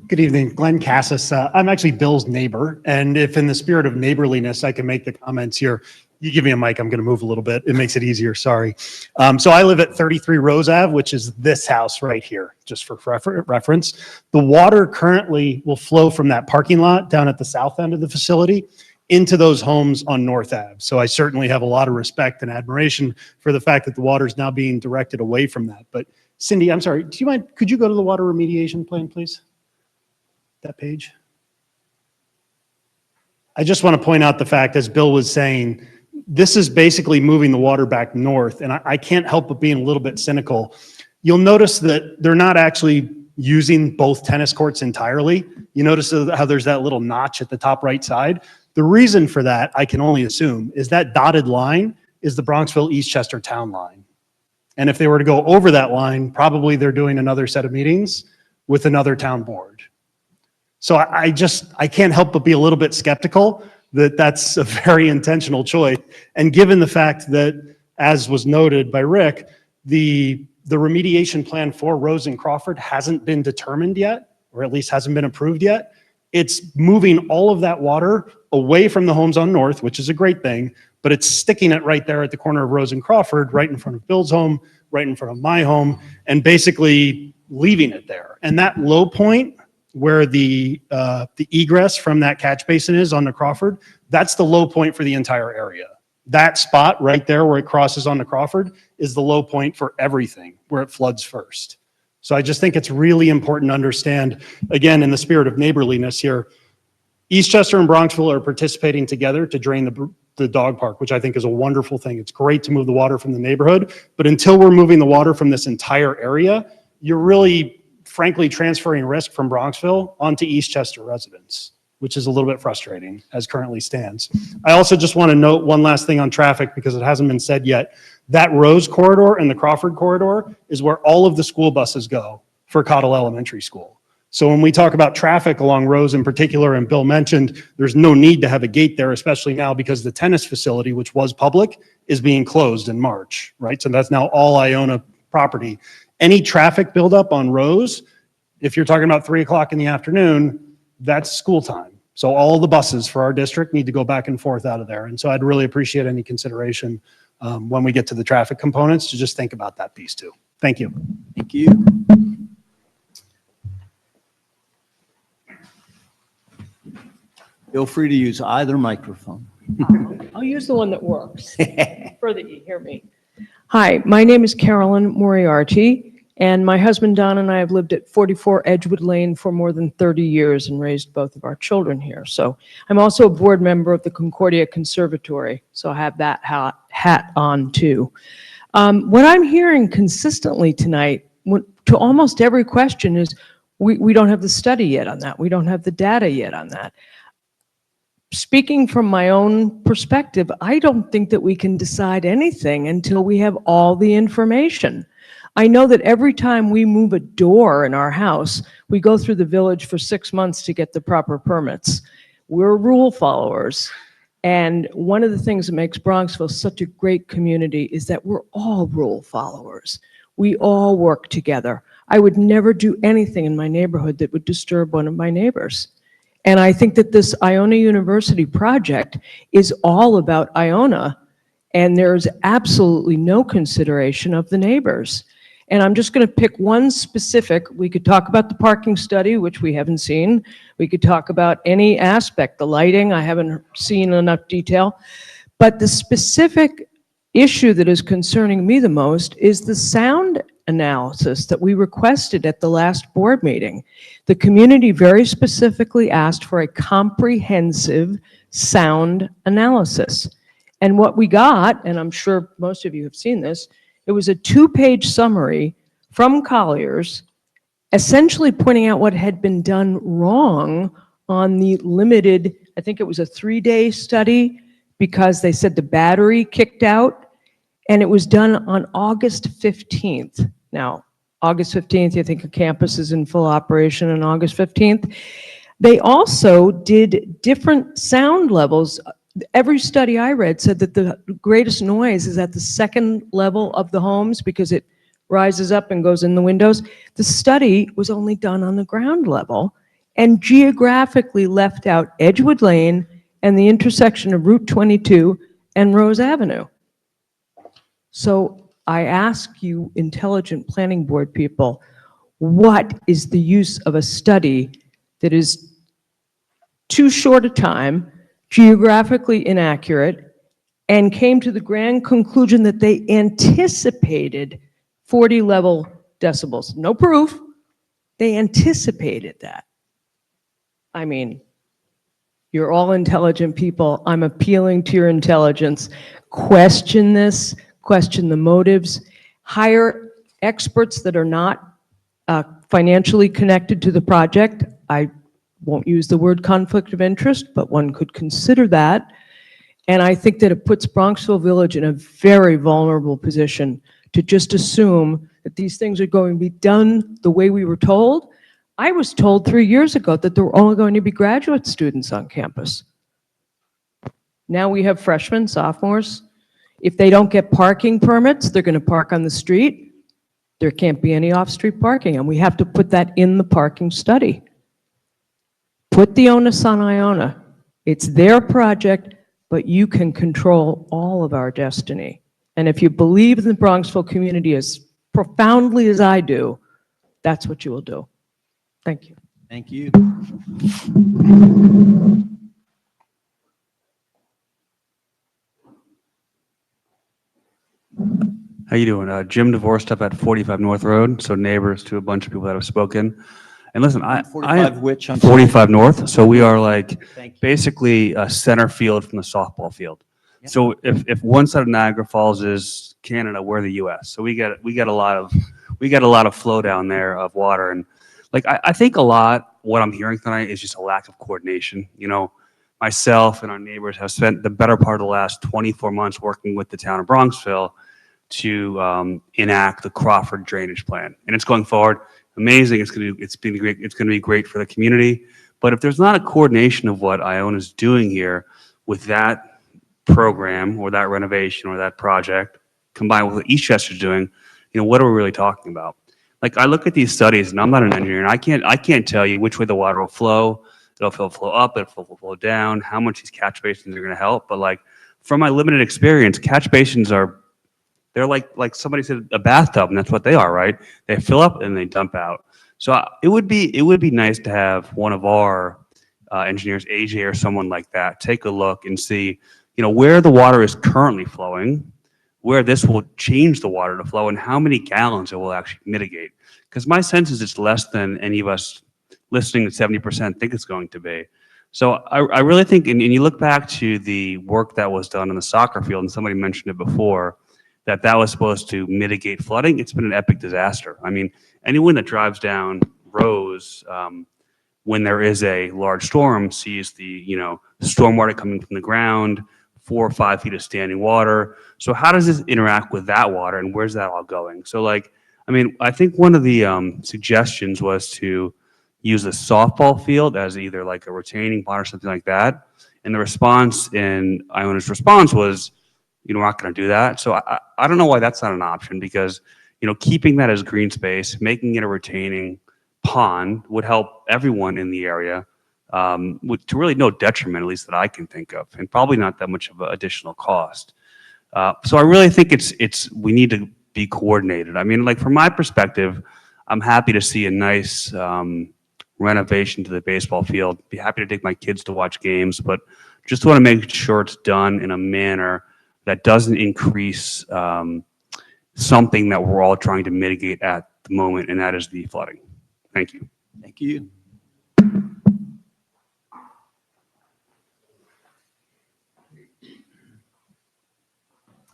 Good evening, Glenn Cassis. I'm actually Bill's neighbor, and if in the spirit of neighborliness, I can make the comments here. You give me a mic, I'm going to move a little bit. It makes it easier, sorry. So I live at 33 Rose Ave, which is this house right here, just for reference. The water currently will flow from that parking lot down at the south end of the facility into those homes on North Ave. So I certainly have a lot of respect and admiration for the fact that the water is now being directed away from that. But Cindy, I'm sorry, do you mind, could you go to the water remediation plan, please? That page. I just want to point out the fact, as Bill was saying, this is basically moving the water back north, and I can't help but being a little bit cynical. You'll notice that they're not actually using both tennis courts entirely. You notice how there's that little notch at the top right side. The reason for that, I can only assume, is that dotted line is the Bronxville-Eastchester town line. And if they were to go over that line, probably they're doing another set of meetings with another town board. So I can't help but be a little bit skeptical that that's a very intentional choice. And given the fact that, as was noted by Rick, the remediation plan for Rose and Crawford hasn't been determined yet, or at least hasn't been approved yet. It's moving all of that water away from the homes on North, which is a great thing, but it's sticking it right there at the corner of Rose and Crawford, right in front of Bill's home, right in front of my home, and basically leaving it there. And that low point where the egress from that catch basin is on the Crawford, that's the low point for the entire area. That spot right there where it crosses on the Crawford is the low point for everything, where it floods first. So I just think it's really important to understand, again, in the spirit of neighborliness here, Eastchester and Bronxville are participating together to drain the dog park, which I think is a wonderful thing. It's great to move the water from the neighborhood, but until we're moving the water from this entire area, you're really frankly transferring risk from Bronxville onto Eastchester residents, which is a little bit frustrating as currently stands. I also just want to note one last thing on traffic because it hasn't been said yet. That Rose corridor and the Crawford corridor is where all of the school buses go for Cottle Elementary School. So when we talk about traffic along Rose in particular, and Bill mentioned, there's no need to have a gate there, especially now because the tennis facility, which was public, is being closed in March, right? So that's now all Iona property. Any traffic buildup on Rose, if you're talking about 3 o'clock in the afternoon, that's school time. So all the buses for our district need to go back and forth out of there. And so I'd really appreciate any consideration when we get to the traffic components to just think about that piece too. Thank you. Thank you. Feel free to use either microphone. I'll use the one that works for that you hear me. Hi, my name is Carolyn Moriarty, and my husband Don and I have lived at 44 Edgewood Lane for more than 30 years and raised both of our children here. So I'm also a board member of the Concordia Conservatory, so I have that hat on too. What I'm hearing consistently tonight to almost every question is we don't have the study yet on that. We don't have the data yet on that. Speaking from my own perspective, I don't think that we can decide anything until we have all the information. I know that every time we move a door in our house, we go through the village for 6 months to get the proper permits. We're rule followers. And one of the things that makes Bronxville such a great community is that we're all rule followers. We all work together. I would never do anything in my neighborhood that would disturb one of my neighbors. And I think that this Iona University project is all about Iona, and there's absolutely no consideration of the neighbors. And I'm just going to pick one specific. We could talk about the parking study, which we haven't seen. We could talk about any aspect, the lighting, I haven't seen enough detail. But the specific issue that is concerning me the most is the sound analysis that we requested at the last board meeting. The community very specifically asked for a comprehensive sound analysis. And what we got, and I'm sure most of you have seen this, it was a 2-page summary from Colliers essentially pointing out what had been done wrong on the limited, I think it was a 3-day study, because they said the battery kicked out, and it was done on August 15th. Now, August 15th, you think a campus is in full operation on August 15th. They also did different sound levels. Every study I read said that the greatest noise is at the second level of the homes because it rises up and goes in the windows. The study was only done on the ground level and geographically left out Edgewood Lane and the intersection of Route 22 and Rose Avenue. So I ask you, intelligent planning board people, what is the use of a study that is too short a time, geographically inaccurate, and came to the grand conclusion that they anticipated 40 level decibels? No proof. They anticipated that. I mean, you're all intelligent people. I'm appealing to your intelligence. Question this, question the motives, hire experts that are not financially connected to the project. I won't use the word conflict of interest, but one could consider that. And I think that it puts Bronxville Village in a very vulnerable position to just assume that these things are going to be done the way we were told. I was told 3 years ago that there were only going to be graduate students on campus. Now we have freshmen, sophomores. If they don't get parking permits, they're going to park on the street. There can't be any off-street parking, and we have to put that in the parking study. Put the onus on Iona. It's their project, but you can control all of our destiny. And if you believe in the Bronxville community as profoundly as I do, that's what you will do. Thank you. Thank you. How you doing? Jim divorced up at 45 North Road, so neighbors to a bunch of people that have spoken. And listen, 45 which? I'm sorry. 45 North, so we are like basically a center field from the softball field. Yep. So if one side of Niagara Falls is Canada, we're the U.S. So we get a lot of flow down there of water, and like I think a lot what I'm hearing tonight is just a lack of coordination. You know, myself and our neighbors have spent the better part of the last 24 months working with the town of Bronxville to enact the Crawford drainage plan, and it's going forward. Amazing. It's going to be great for the community. But if there's not a coordination of what Iona is doing here with that program or that renovation or that project combined with what Eastchester's doing, you know, what are we really talking about? Like I look at these studies, and I'm not an engineer, and I can't tell you which way the water will flow. It'll flow up, it'll flow down, how much these catch basins are going to help. But like from my limited experience, catch basins they're like somebody said a bathtub, and that's what they are, right? They fill up and they dump out. So it would be nice to have one of our engineers, AJ or someone like that, take a look and see, you know, where the water is currently flowing, where this will change the water to flow, and how many gallons it will actually mitigate. Because my sense is it's less than any of us listening to 70% think it's going to be. So I really think, and you look back to the work that was done on the soccer field, and somebody mentioned it before, that was supposed to mitigate flooding. It's been an epic disaster. I mean, anyone that drives down Rose when there is a large storm sees the, you know, stormwater coming from the ground, 4 or 5 feet of standing water. So how does this interact with that water, and where's that all going? So like, I mean, I think one of the suggestions was to use a softball field as either like a retaining pond or something like that. And the response in Iona's response was, you know, we're not going to do that. So I don't know why that's not an option, because, you know, keeping that as green space, making it a retaining pond would help everyone in the area to really no detriment, at least that I can think of, and probably not that much of an additional cost. So I really think we need to be coordinated. I mean, like from my perspective, I'm happy to see a nice renovation to the baseball field. Be happy to take my kids to watch games, but just want to make sure it's done in a manner that doesn't increase something that we're all trying to mitigate at the moment, and that is the flooding. Thank you. Thank you.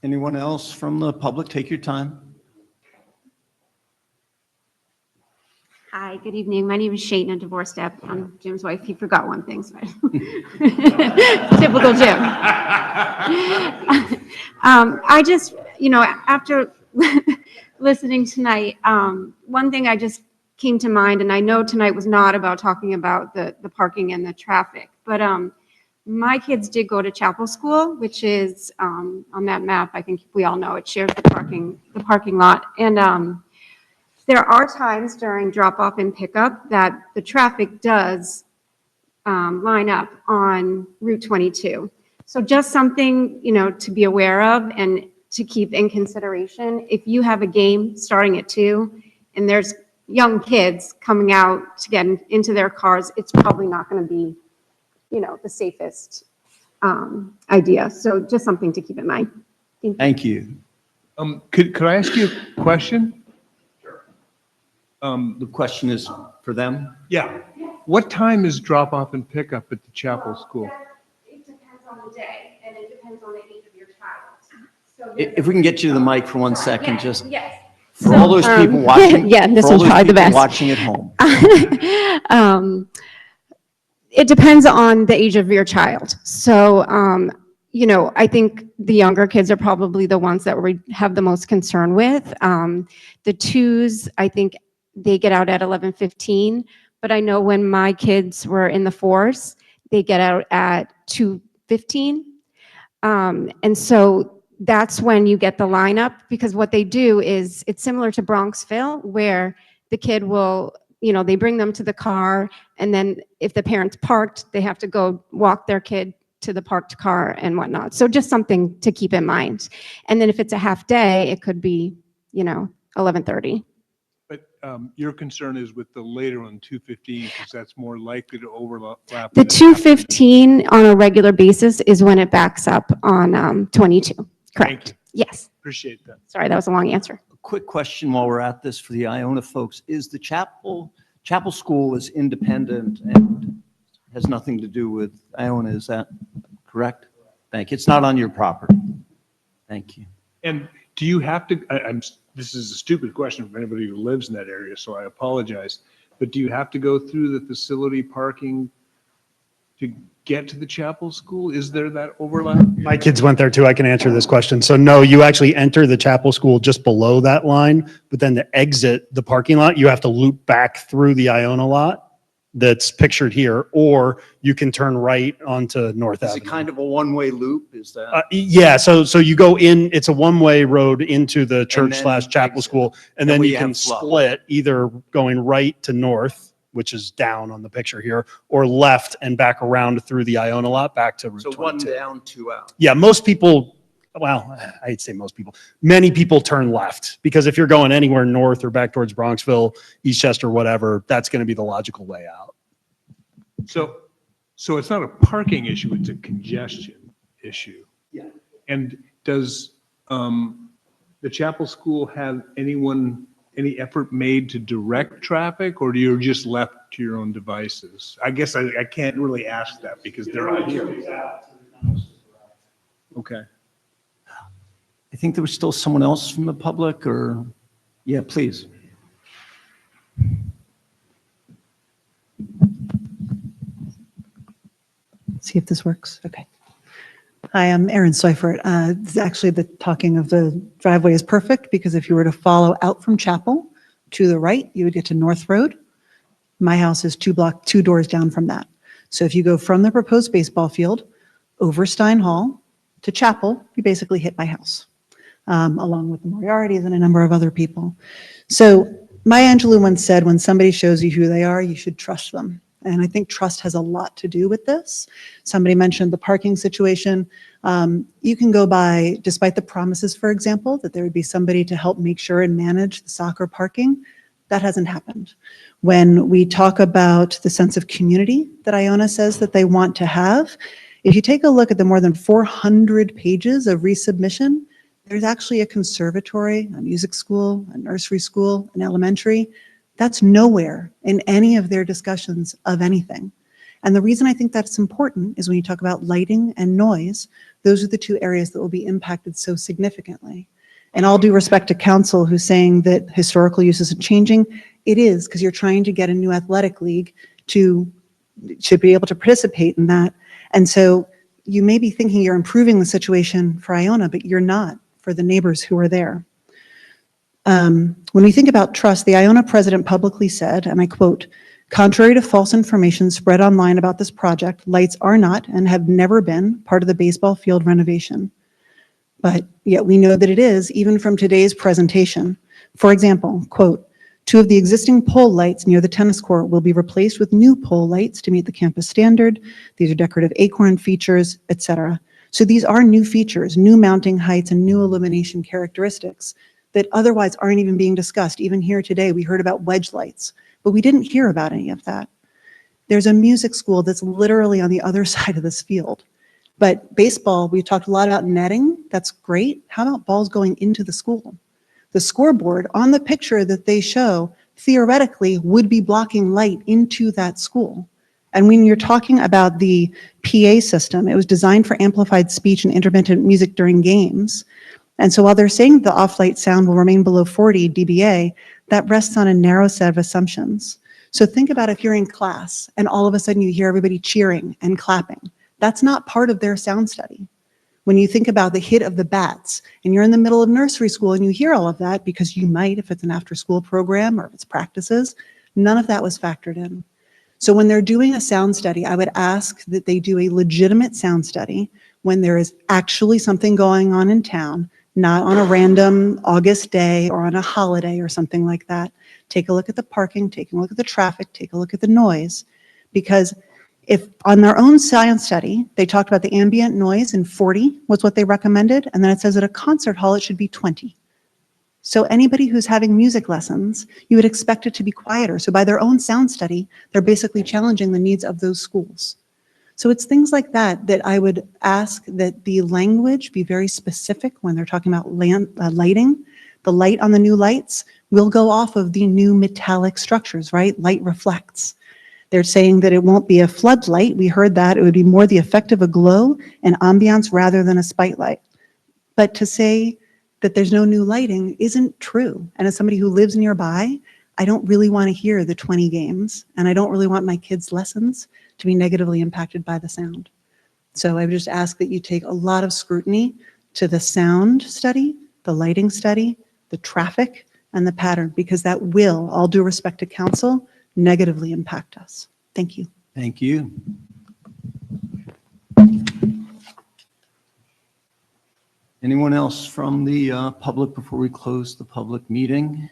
Anyone else from the public? Take your time. Hi, good evening. My name is Shayna Dvorstep. I'm Jim's wife. He forgot one thing, so typical Jim. I just, after listening tonight, one thing I just came to mind, and I know tonight was not about talking about the parking and the traffic, but my kids did go to Chapel School, which is on that map. I think we all know it shares the parking lot, and there are times during drop-off and pickup that the traffic does line up on Route 22. So just something, to be aware of and to keep in consideration. If you have a game starting at 2 and there's young kids coming out to get into their cars, it's probably not going to be, the safest idea. So just something to keep in mind. Thank you. Could I ask you a question? The question is for them. Yeah. What time is drop off and pickup at the Chapel School? It depends on the day, and it depends on the age of your child. So If we can get you to the mic for 1 second, just yes. for all those people watching. Yeah, this for all one's those probably the people best. Watching at home. It depends on the age of your child. So, I think the younger kids are probably the ones that we have the most concern with. The 2s, I think they get out at 11:15, but I know when my kids were in the 4s, they get out at 2:15. And so that's when you get the lineup, because what they do is it's similar to Bronxville, where the kid will, they bring them to the car, and then if the parents parked, they have to go walk their kid to the parked car and whatnot. So just something to keep in mind. And then if it's a half day, it could be, 11:30. But your concern is with the later one, 2:15, because that's more likely to overlap. The 2:15 on a regular basis is when it backs up on 22. Correct. Thank you. Yes. Appreciate that. Sorry, that was a long answer. Quick question while we're at this for the Iona folks. Is the Chapel School is independent and has nothing to do with Iona, is that correct? Thank you. It's not on your property. Thank you. And do you have to, this is a stupid question for anybody who lives in that area, so I apologize, but do you have to go through the facility parking to get to the Chapel School? Is there that overlap? My kids went there too. I can answer this question. So no, you actually enter the Chapel School just below that line, but then to exit the parking lot, you have to loop back through the Iona lot that's pictured here, or you can turn right onto North Is Avenue. it kind of a one-way loop? Is that? Yeah, so you go in, it's a one-way road into the then church/chapel exit. school, and That then way you you can have flow. split either going right to north, which is down on the picture here, or left and back around through the Iona lot back to Route So 22. 1 down, 2 out. Yeah, most people, well, I'd say most people, many people turn left, because if you're going anywhere north or back towards Bronxville, Eastchester, whatever, that's going to be the logical way out. So it's not a parking issue, it's a congestion issue. Yeah. And does the Chapel School have any effort made to direct traffic, or do you just left to your own devices? I guess I can't really ask that because they're not here. Okay. I think there was still someone else from the public, or, yeah, please. See if this works. Okay. Hi, I'm Erin Seifert. Actually, the talking of the driveway is perfect, because if you were to follow out from Chapel to the right, you would get to North Road. My house is 2 doors down from that. So if you go from the proposed baseball field over Stein Hall to Chapel, you basically hit my house, along with the Moriartys and a number of other people. So Maya Angelou once said, when somebody shows you who they are, you should trust them. And I think trust has a lot to do with this. Somebody mentioned the parking situation. You can go by, despite the promises, for example, that there would be somebody to help make sure and manage the soccer parking. That hasn't happened. When we talk about the sense of community that Iona says that they want to have, if you take a look at the more than 400 pages of resubmission, There's actually a conservatory, a music school, a nursery school, an elementary. That's nowhere in any of their discussions of anything. And the reason I think that's important is when you talk about lighting and noise, those are the two areas that will be impacted so significantly. And all due respect to council who's saying that historical use isn't changing, it is, because you're trying to get a new athletic league to be able to participate in that. And so you may be thinking you're improving the situation for Iona, but you're not for the neighbors who are there. When we think about trust, the Iona president publicly said, and I quote, "Contrary to false information spread online about this project, lights are not and have never been part of the baseball field renovation." But yet we know that it is, even from today's presentation. For example, quote, "Two of the existing pole lights near the tennis court will be replaced with new pole lights to meet the campus standard. These are decorative acorn features, etc." So these are new features, new mounting heights, and new illumination characteristics that otherwise aren't even being discussed. Even here today, we heard about wedge lights, but we didn't hear about any of that. There's a music school that's literally on the other side of this field. But baseball, we talked a lot about netting. That's great. How about balls going into the school? The scoreboard on the picture that they show theoretically would be blocking light into that school. And when you're talking about the PA system, it was designed for amplified speech and intermittent music during games. And so while they're saying the off-light sound will remain below 40 dBA, that rests on a narrow set of assumptions. So think about if you're in class and all of a sudden you hear everybody cheering and clapping. That's not part of their sound study. When you think about the hit of the bats and you're in the middle of nursery school and you hear all of that, because you might if it's an after-school program or if it's practices, none of that was factored in. So when they're doing a sound study, I would ask that they do a legitimate sound study when there is actually something going on in town, not on a random August day or on a holiday or something like that. Take a look at the parking, take a look at the traffic, take a look at the noise, because if on their own science study, they talked about the ambient noise and 40 was what they recommended, and then it says at a concert hall it should be 20. So anybody who's having music lessons, you would expect it to be quieter. So by their own sound study, they're basically challenging the needs of those schools. So it's things like that that I would ask that the language be very specific when they're talking about lighting. The light on the new lights will go off of the new metallic structures, right? Light reflects. They're saying that it won't be a floodlight. We heard that. It would be more the effect of a glow and ambiance rather than a spotlight. But to say that there's no new lighting isn't true. And as somebody who lives nearby, I don't really want to hear the 20 games, and I don't really want my kids' lessons to be negatively impacted by the sound. So I would just ask that you take a lot of scrutiny to the sound study, the lighting study, the traffic, and the pattern, because that will, all due respect to council, negatively impact us. Thank you. Thank you. Anyone else from the public before we close the public meeting?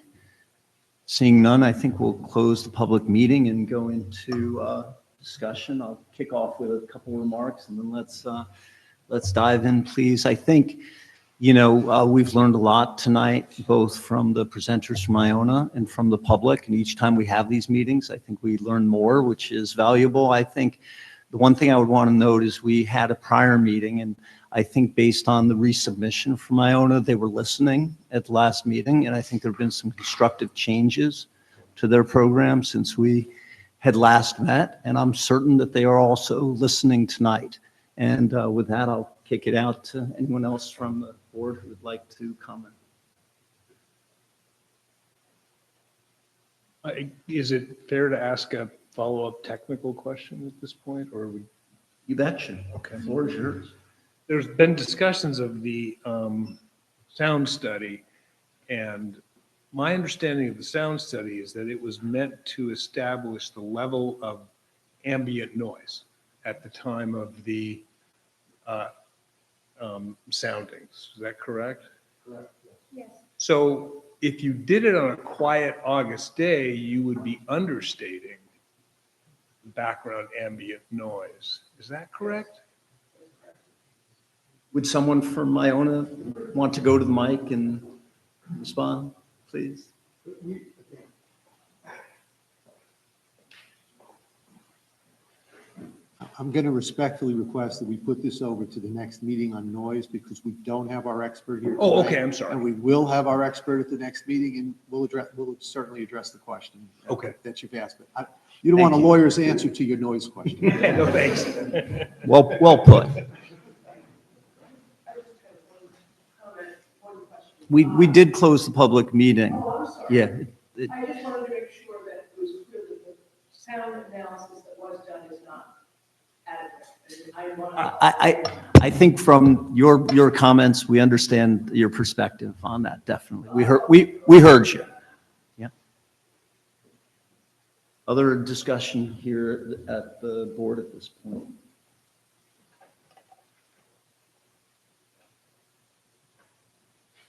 Seeing none, I think we'll close the public meeting and go into discussion. I'll kick off with a couple remarks and then let's dive in, please. I think, you know, we've learned a lot tonight, both from the presenters from Iona and from the public. And each time we have these meetings, I think we learn more, which is valuable. I think the one thing I would want to note is we had a prior meeting, and I think based on the resubmission from Iona, they were listening at the last meeting. And I think there have been some constructive changes to their program since we had last met. And I'm certain that they are also listening tonight. And with that, I'll kick it out to anyone else from the board who would like to comment. Is it fair to ask a follow-up technical question at this point, or are we? You betcha. Okay. The floor is yours. There's been discussions of the sound study, and my understanding of the sound study is that it was meant to establish the level of ambient noise at the time of the soundings. Is that correct? Yes. Yes. So if you did it on a quiet August day, you would be understating background ambient noise. Is that correct? Would someone from Iona want to go to the mic and respond, please? I'm going to respectfully request that we put this over to the next meeting on noise because we don't have our expert here Oh, tonight. okay, I'm sorry. And we will have our expert at the next meeting and we'll certainly address the question. Okay. That you've asked. But you don't want a lawyer's answer to your noise question. No, thanks. Well put. We did close the public meeting. Yeah. I just wanted to make sure that it was clear that the sound analysis that was done is not adequate. I wanted- I think from your comments, we understand your perspective on that, definitely. We heard you. Yeah. Other discussion here at the board at this point?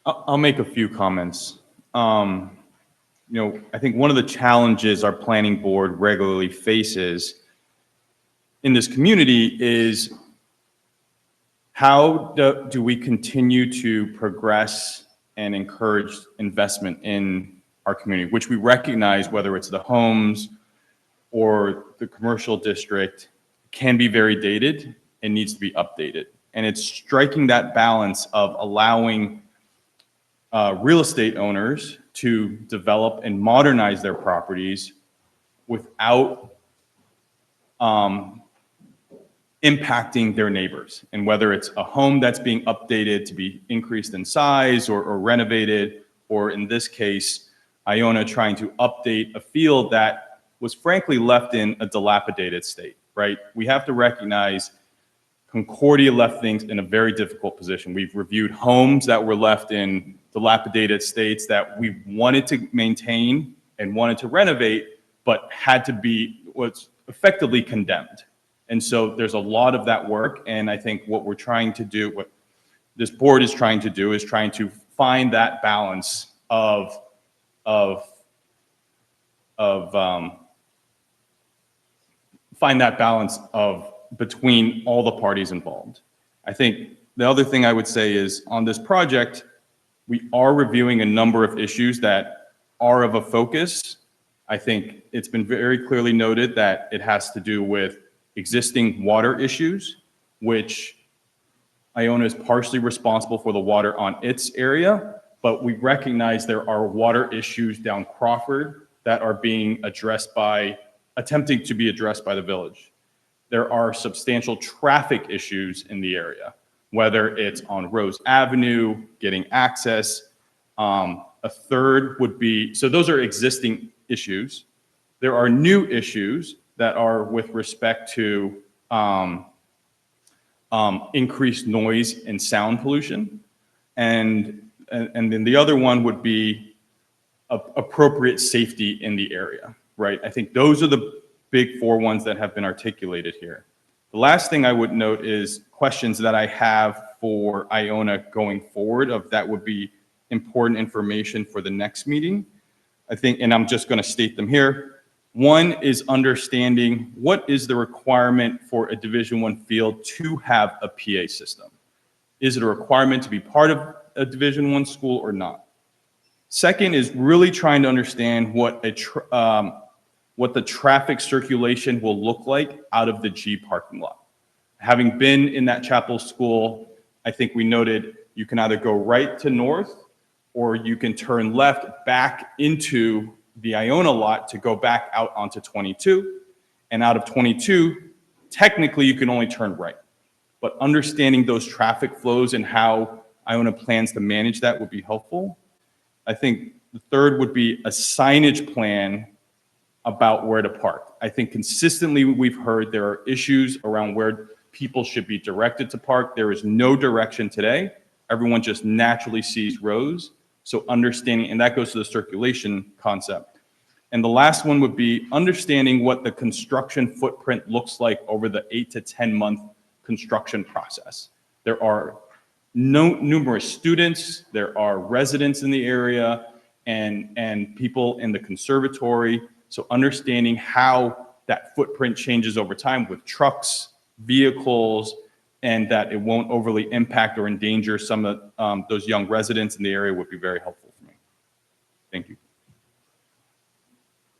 I'll make a few comments. I think one of the challenges our planning board regularly faces in this community is how do we continue to progress and encourage investment in our community, which we recognize, whether it's the homes or the commercial district, can be very dated and needs to be updated. And it's striking that balance of allowing real estate owners to develop and modernize their properties without impacting their neighbors. And whether it's a home that's being updated to be increased in size or renovated, or in this case, Iona trying to update a field that was frankly left in a dilapidated state, right? We have to recognize Concordia left things in a very difficult position. We've reviewed homes that were left in dilapidated states that we wanted to maintain and wanted to renovate, but was effectively condemned. And so there's a lot of that work. And I think what we're trying to do, what this board is trying to do, is trying to find that balance between all the parties involved. I think the other thing I would say is on this project, we are reviewing a number of issues that are of a focus. I think it's been very clearly noted that it has to do with existing water issues, which Iona is partially responsible for the water on its area, but we recognize there are water issues down Crawford that are being attempting to be addressed by the village. There are substantial traffic issues in the area, whether it's on Rose Avenue, getting access. A third would be, so those are existing issues. There are new issues that are with respect to increased noise and sound pollution. And then the other one would be appropriate safety in the area, right? I think those are the big four ones that have been articulated here. The last thing I would note is questions that I have for Iona going forward that would be important information for the next meeting. I think, and I'm just going to state them here. One is understanding what is the requirement for a Division I field to have a PA system. Is it a requirement to be part of a Division I school or not? Second is really trying to understand what the traffic circulation will look like out of the G parking lot. Having been in that chapel school, I think we noted you can either go right to north or you can turn left back into the Iona lot to go back out onto 22. And out of 22, technically you can only turn right. But understanding those traffic flows and how Iona plans to manage that would be helpful. I think the third would be a signage plan about where to park. I think consistently we've heard there are issues around where people should be directed to park. There is no direction today. Everyone just naturally sees rows. So understanding, and that goes to the circulation concept. And the last one would be understanding what the construction footprint looks like over the 8 to 10 month construction process. There are numerous students, there are residents in the area, and people in the conservatory. So understanding how that footprint changes over time with trucks, vehicles, and that it won't overly impact or endanger some of those young residents in the area would be very helpful for me. Thank you.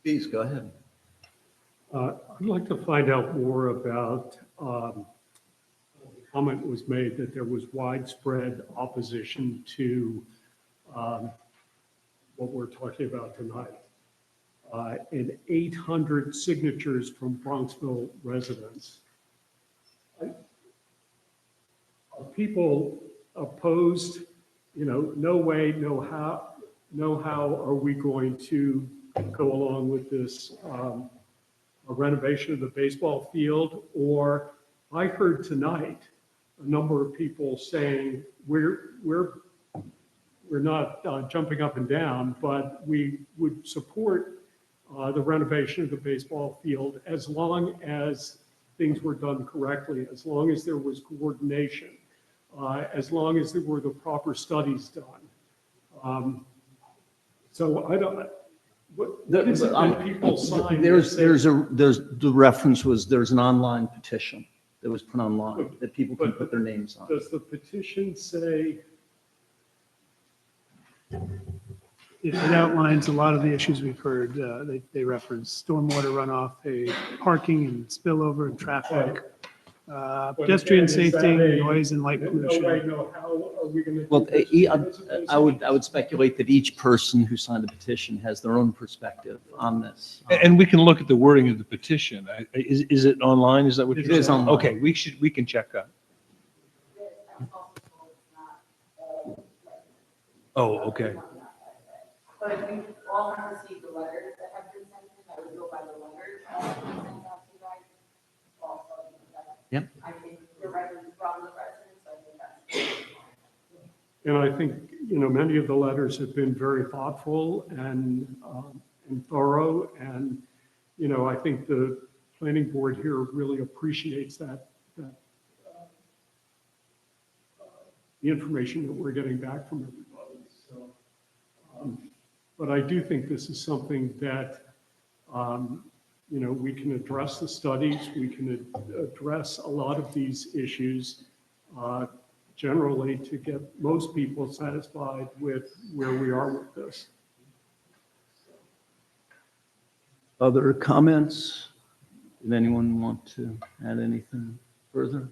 Please, go ahead. I'd like to find out more about, the comment was made that there was widespread opposition to what we're talking about tonight. And 800 signatures from Bronxville residents. Are people opposed? No way, no how are we going to go along with this a renovation of the baseball field? Or I heard tonight a number of people saying we're not jumping up and down, but we would support the renovation of the baseball field as long as things were done correctly, as long as there was coordination, as long as there were the proper studies done. So I don't. What is it that people sign? The reference was there's an online petition that was put online that people can put their names on. Does the petition say? It outlines a lot of the issues we've heard. They reference stormwater runoff, parking and spillover and traffic, pedestrian safety, noise and light pollution. Well, I would speculate that each person who signed the petition has their own perspective on this. And we can look at the wording of the petition. Is it online? Is that what It you're saying? is online. Okay, we can check that. Oh, okay. But if we all have received the letters that have been sent in, I would go by the letters that have been sent out to you guys. Also, Yep. I think directly from the residents, I think that's. And I think, many of the letters have been very thoughtful and thorough. And, I think the planning board here really appreciates that the information that we're getting back from everybody. So, but I do think this is something that, we can address the studies, we can address a lot of these issues generally to get most people satisfied with where we are with this. Other comments? Did anyone want to add anything further?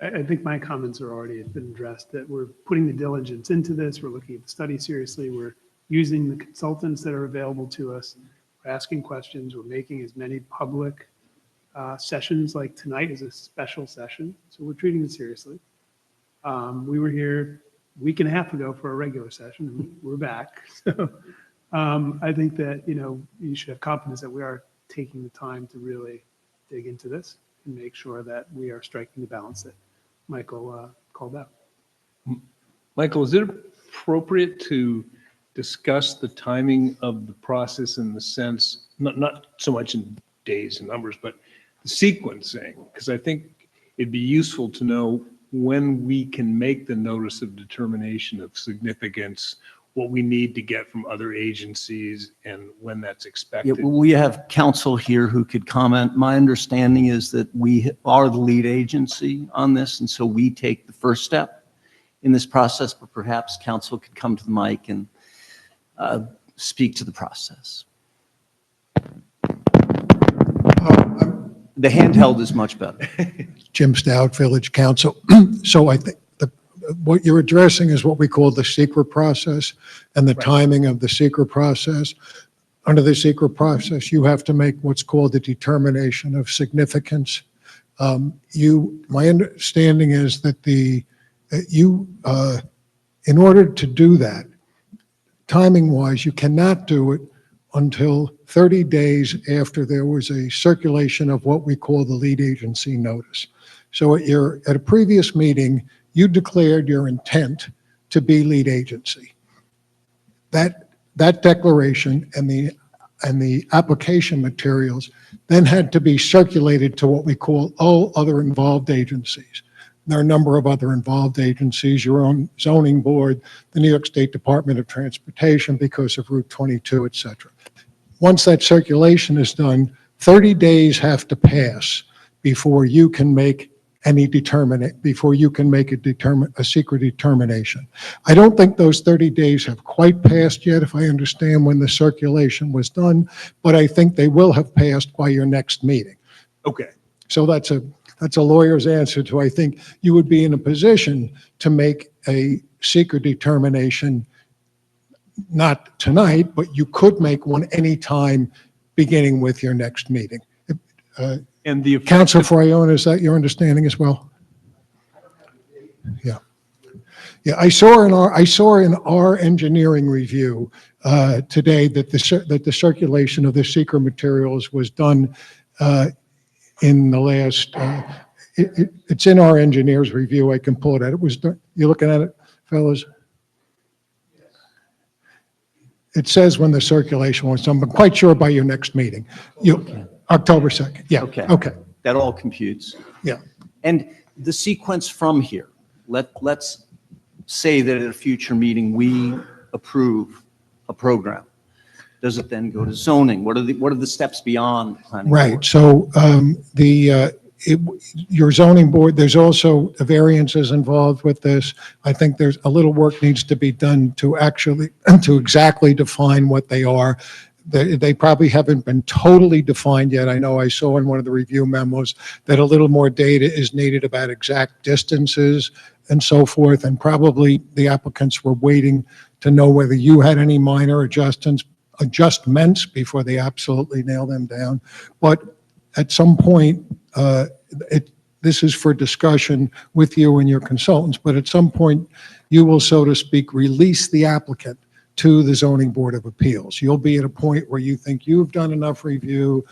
I think my comments are already have been addressed, that we're putting the diligence into this. We're looking at the study seriously. We're using the consultants that are available to us. We're asking questions. We're making as many public sessions like tonight is a special session. So we're treating it seriously. We were here a week and a half ago for a regular session. We're back. So I think that, you should have confidence that we are taking the time to really dig into this and make sure that we are striking the balance that Michael called out. Michael, is it appropriate to discuss the timing of the process in the sense, not so much in days and numbers, but the sequencing? Because I think it'd be useful to know when we can make the notice of determination of significance, what we need to get from other agencies, and when that's expected. Yeah, we have counsel here who could comment. My understanding is that we are the lead agency on this, and so we take the first step in this process, but perhaps counsel could come to the mic and speak to the process. The handheld is much better. Jim Stout, Village Council. So I think what you're addressing is what we call the secret process and the timing of the secret process. Under the secret process, you have to make what's called a determination of significance. My understanding is that in order to do that, timing-wise, you cannot do it until 30 days after there was a circulation of what we call the lead agency notice. So at a previous meeting, you declared your intent to be lead agency. That declaration and the application materials then had to be circulated to what we call all other involved agencies. There are a number of other involved agencies, your own zoning board, the New York State Department of Transportation because of Route 22, et cetera. Once that circulation is done, 30 days have to pass before you can make any determinate, before you can make a secret determination. I don't think those 30 days have quite passed yet, if I understand when the circulation was done, but I think they will have passed by your next meeting. Okay. So that's a lawyer's answer to, I think you would be in a position to make a secret determination, not tonight, but you could make one anytime beginning with your next meeting. And the Counsel for Iona, is that your understanding as well? Yeah. Yeah, I saw in our engineering review today that the circulation of the secret materials was done in the last, it's in our engineer's review. I can pull it out. It was done. You looking at it, fellas? It says when the circulation was done, but quite sure by your next meeting. October 2nd. Yeah. Okay. That all computes. Yeah. And the sequence from here, let's say that at a future meeting, we approve a program. Does it then go to zoning? What are the steps beyond planning? Right. So your zoning board, there's also variances involved with this. I think there's a little work needs to be done to exactly define what they are. They probably haven't been totally defined yet. I know I saw in one of the review memos that a little more data is needed about exact distances and so forth. And probably the applicants were waiting to know whether you had any minor adjustments before they absolutely nail them down. But at some point, this is for discussion with you and your consultants, but at some point, you will, so to speak, release the applicant to the Zoning Board of Appeals. You'll be at a point where you think you've done enough review.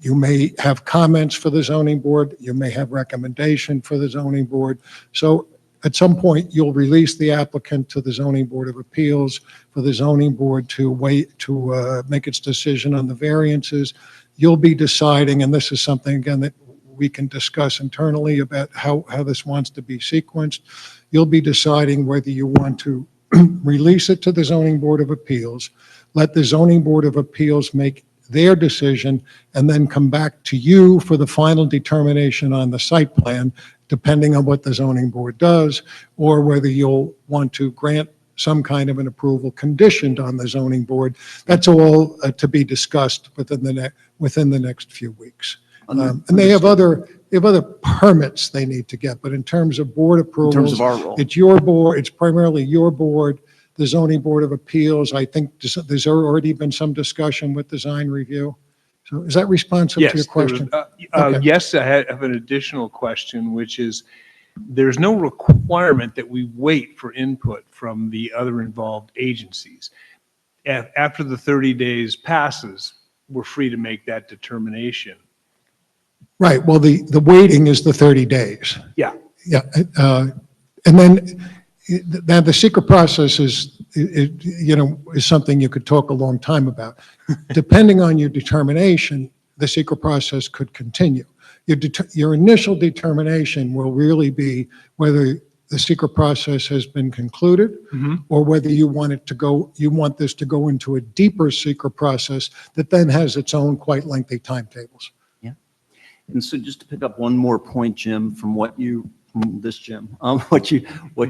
You may have comments for the zoning board. You may have recommendation for the zoning board. So at some point, you'll release the applicant to the Zoning Board of Appeals for the zoning board to wait to make its decision on the variances. You'll be deciding, and this is something, again, that we can discuss internally about how this wants to be sequenced. You'll be deciding whether you want to release it to the Zoning Board of Appeals, let the Zoning Board of Appeals make their decision, and then come back to you for the final determination on the site plan, depending on what the zoning board does, or whether you'll want to grant some kind of an approval conditioned on the zoning board. That's all to be discussed within the next few weeks. And they have other permits they need to get, but in terms of board approvals, In terms of our role. it's your board, it's primarily your board, the Zoning Board of Appeals. I think there's already been some discussion with design review. So is that responsive to your Yes. question? Okay. Yes, I have an additional question, which is, there's no requirement that we wait for input from the other involved agencies. After the 30 days passes, we're free to make that determination. Right, well, the waiting is the 30 days. Yeah. Yeah, and then the secret process is something you could talk a long time about. Depending on your determination, the secret process could continue. Your initial determination will really be whether the secret process has been concluded, or whether you want this to go into a deeper secret process that then has its own quite lengthy timetables. And so just to pick up one more point, Jim, from what you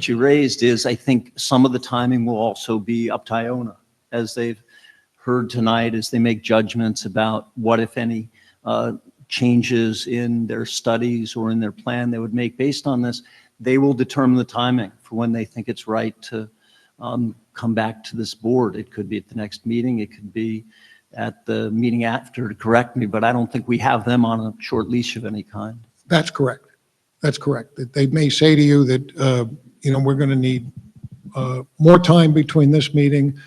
raised is, I think some of the timing will also be up to Iona, as they've heard tonight, as they make judgments about what, if any, changes in their studies or in their plan they would make based on this. They will determine the timing for when they think it's right to come back to this board. It could be at the next meeting. It could be at the meeting after, to correct me, but I don't think we have them on a short leash of any kind. That's correct. That's correct. They may say to you that, we're going to need more time between this meeting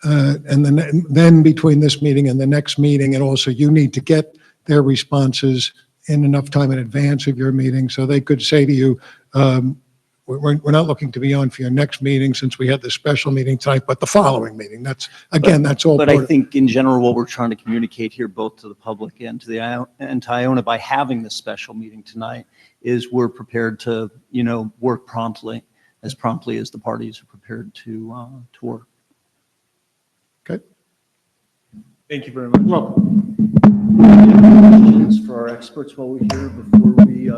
and then between this meeting and the next meeting, and also you need to get their responses in enough time in advance of your meeting. So they could say to you, we're not looking to be on for your next meeting since we had this special meeting tonight, but the following meeting. That's all. But I think in general, what we're trying to communicate here, both to the public and to Iona, by having this special meeting tonight, is we're prepared to, work promptly as the parties are prepared to work. Okay. Thank you very much. Welcome. Questions for our experts while we're here before we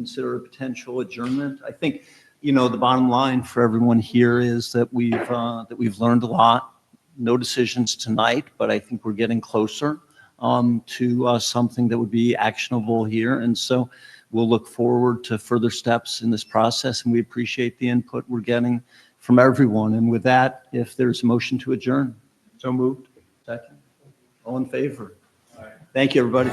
consider a potential adjournment. I think, the bottom line for everyone here is that we've learned a lot. No decisions tonight, but I think we're getting closer to something that would be actionable here. And so we'll look forward to further steps in this process, and we appreciate the input we're getting from everyone. And with that, if there's a motion to adjourn. So moved. Second. All in favor? Thank you, everybody.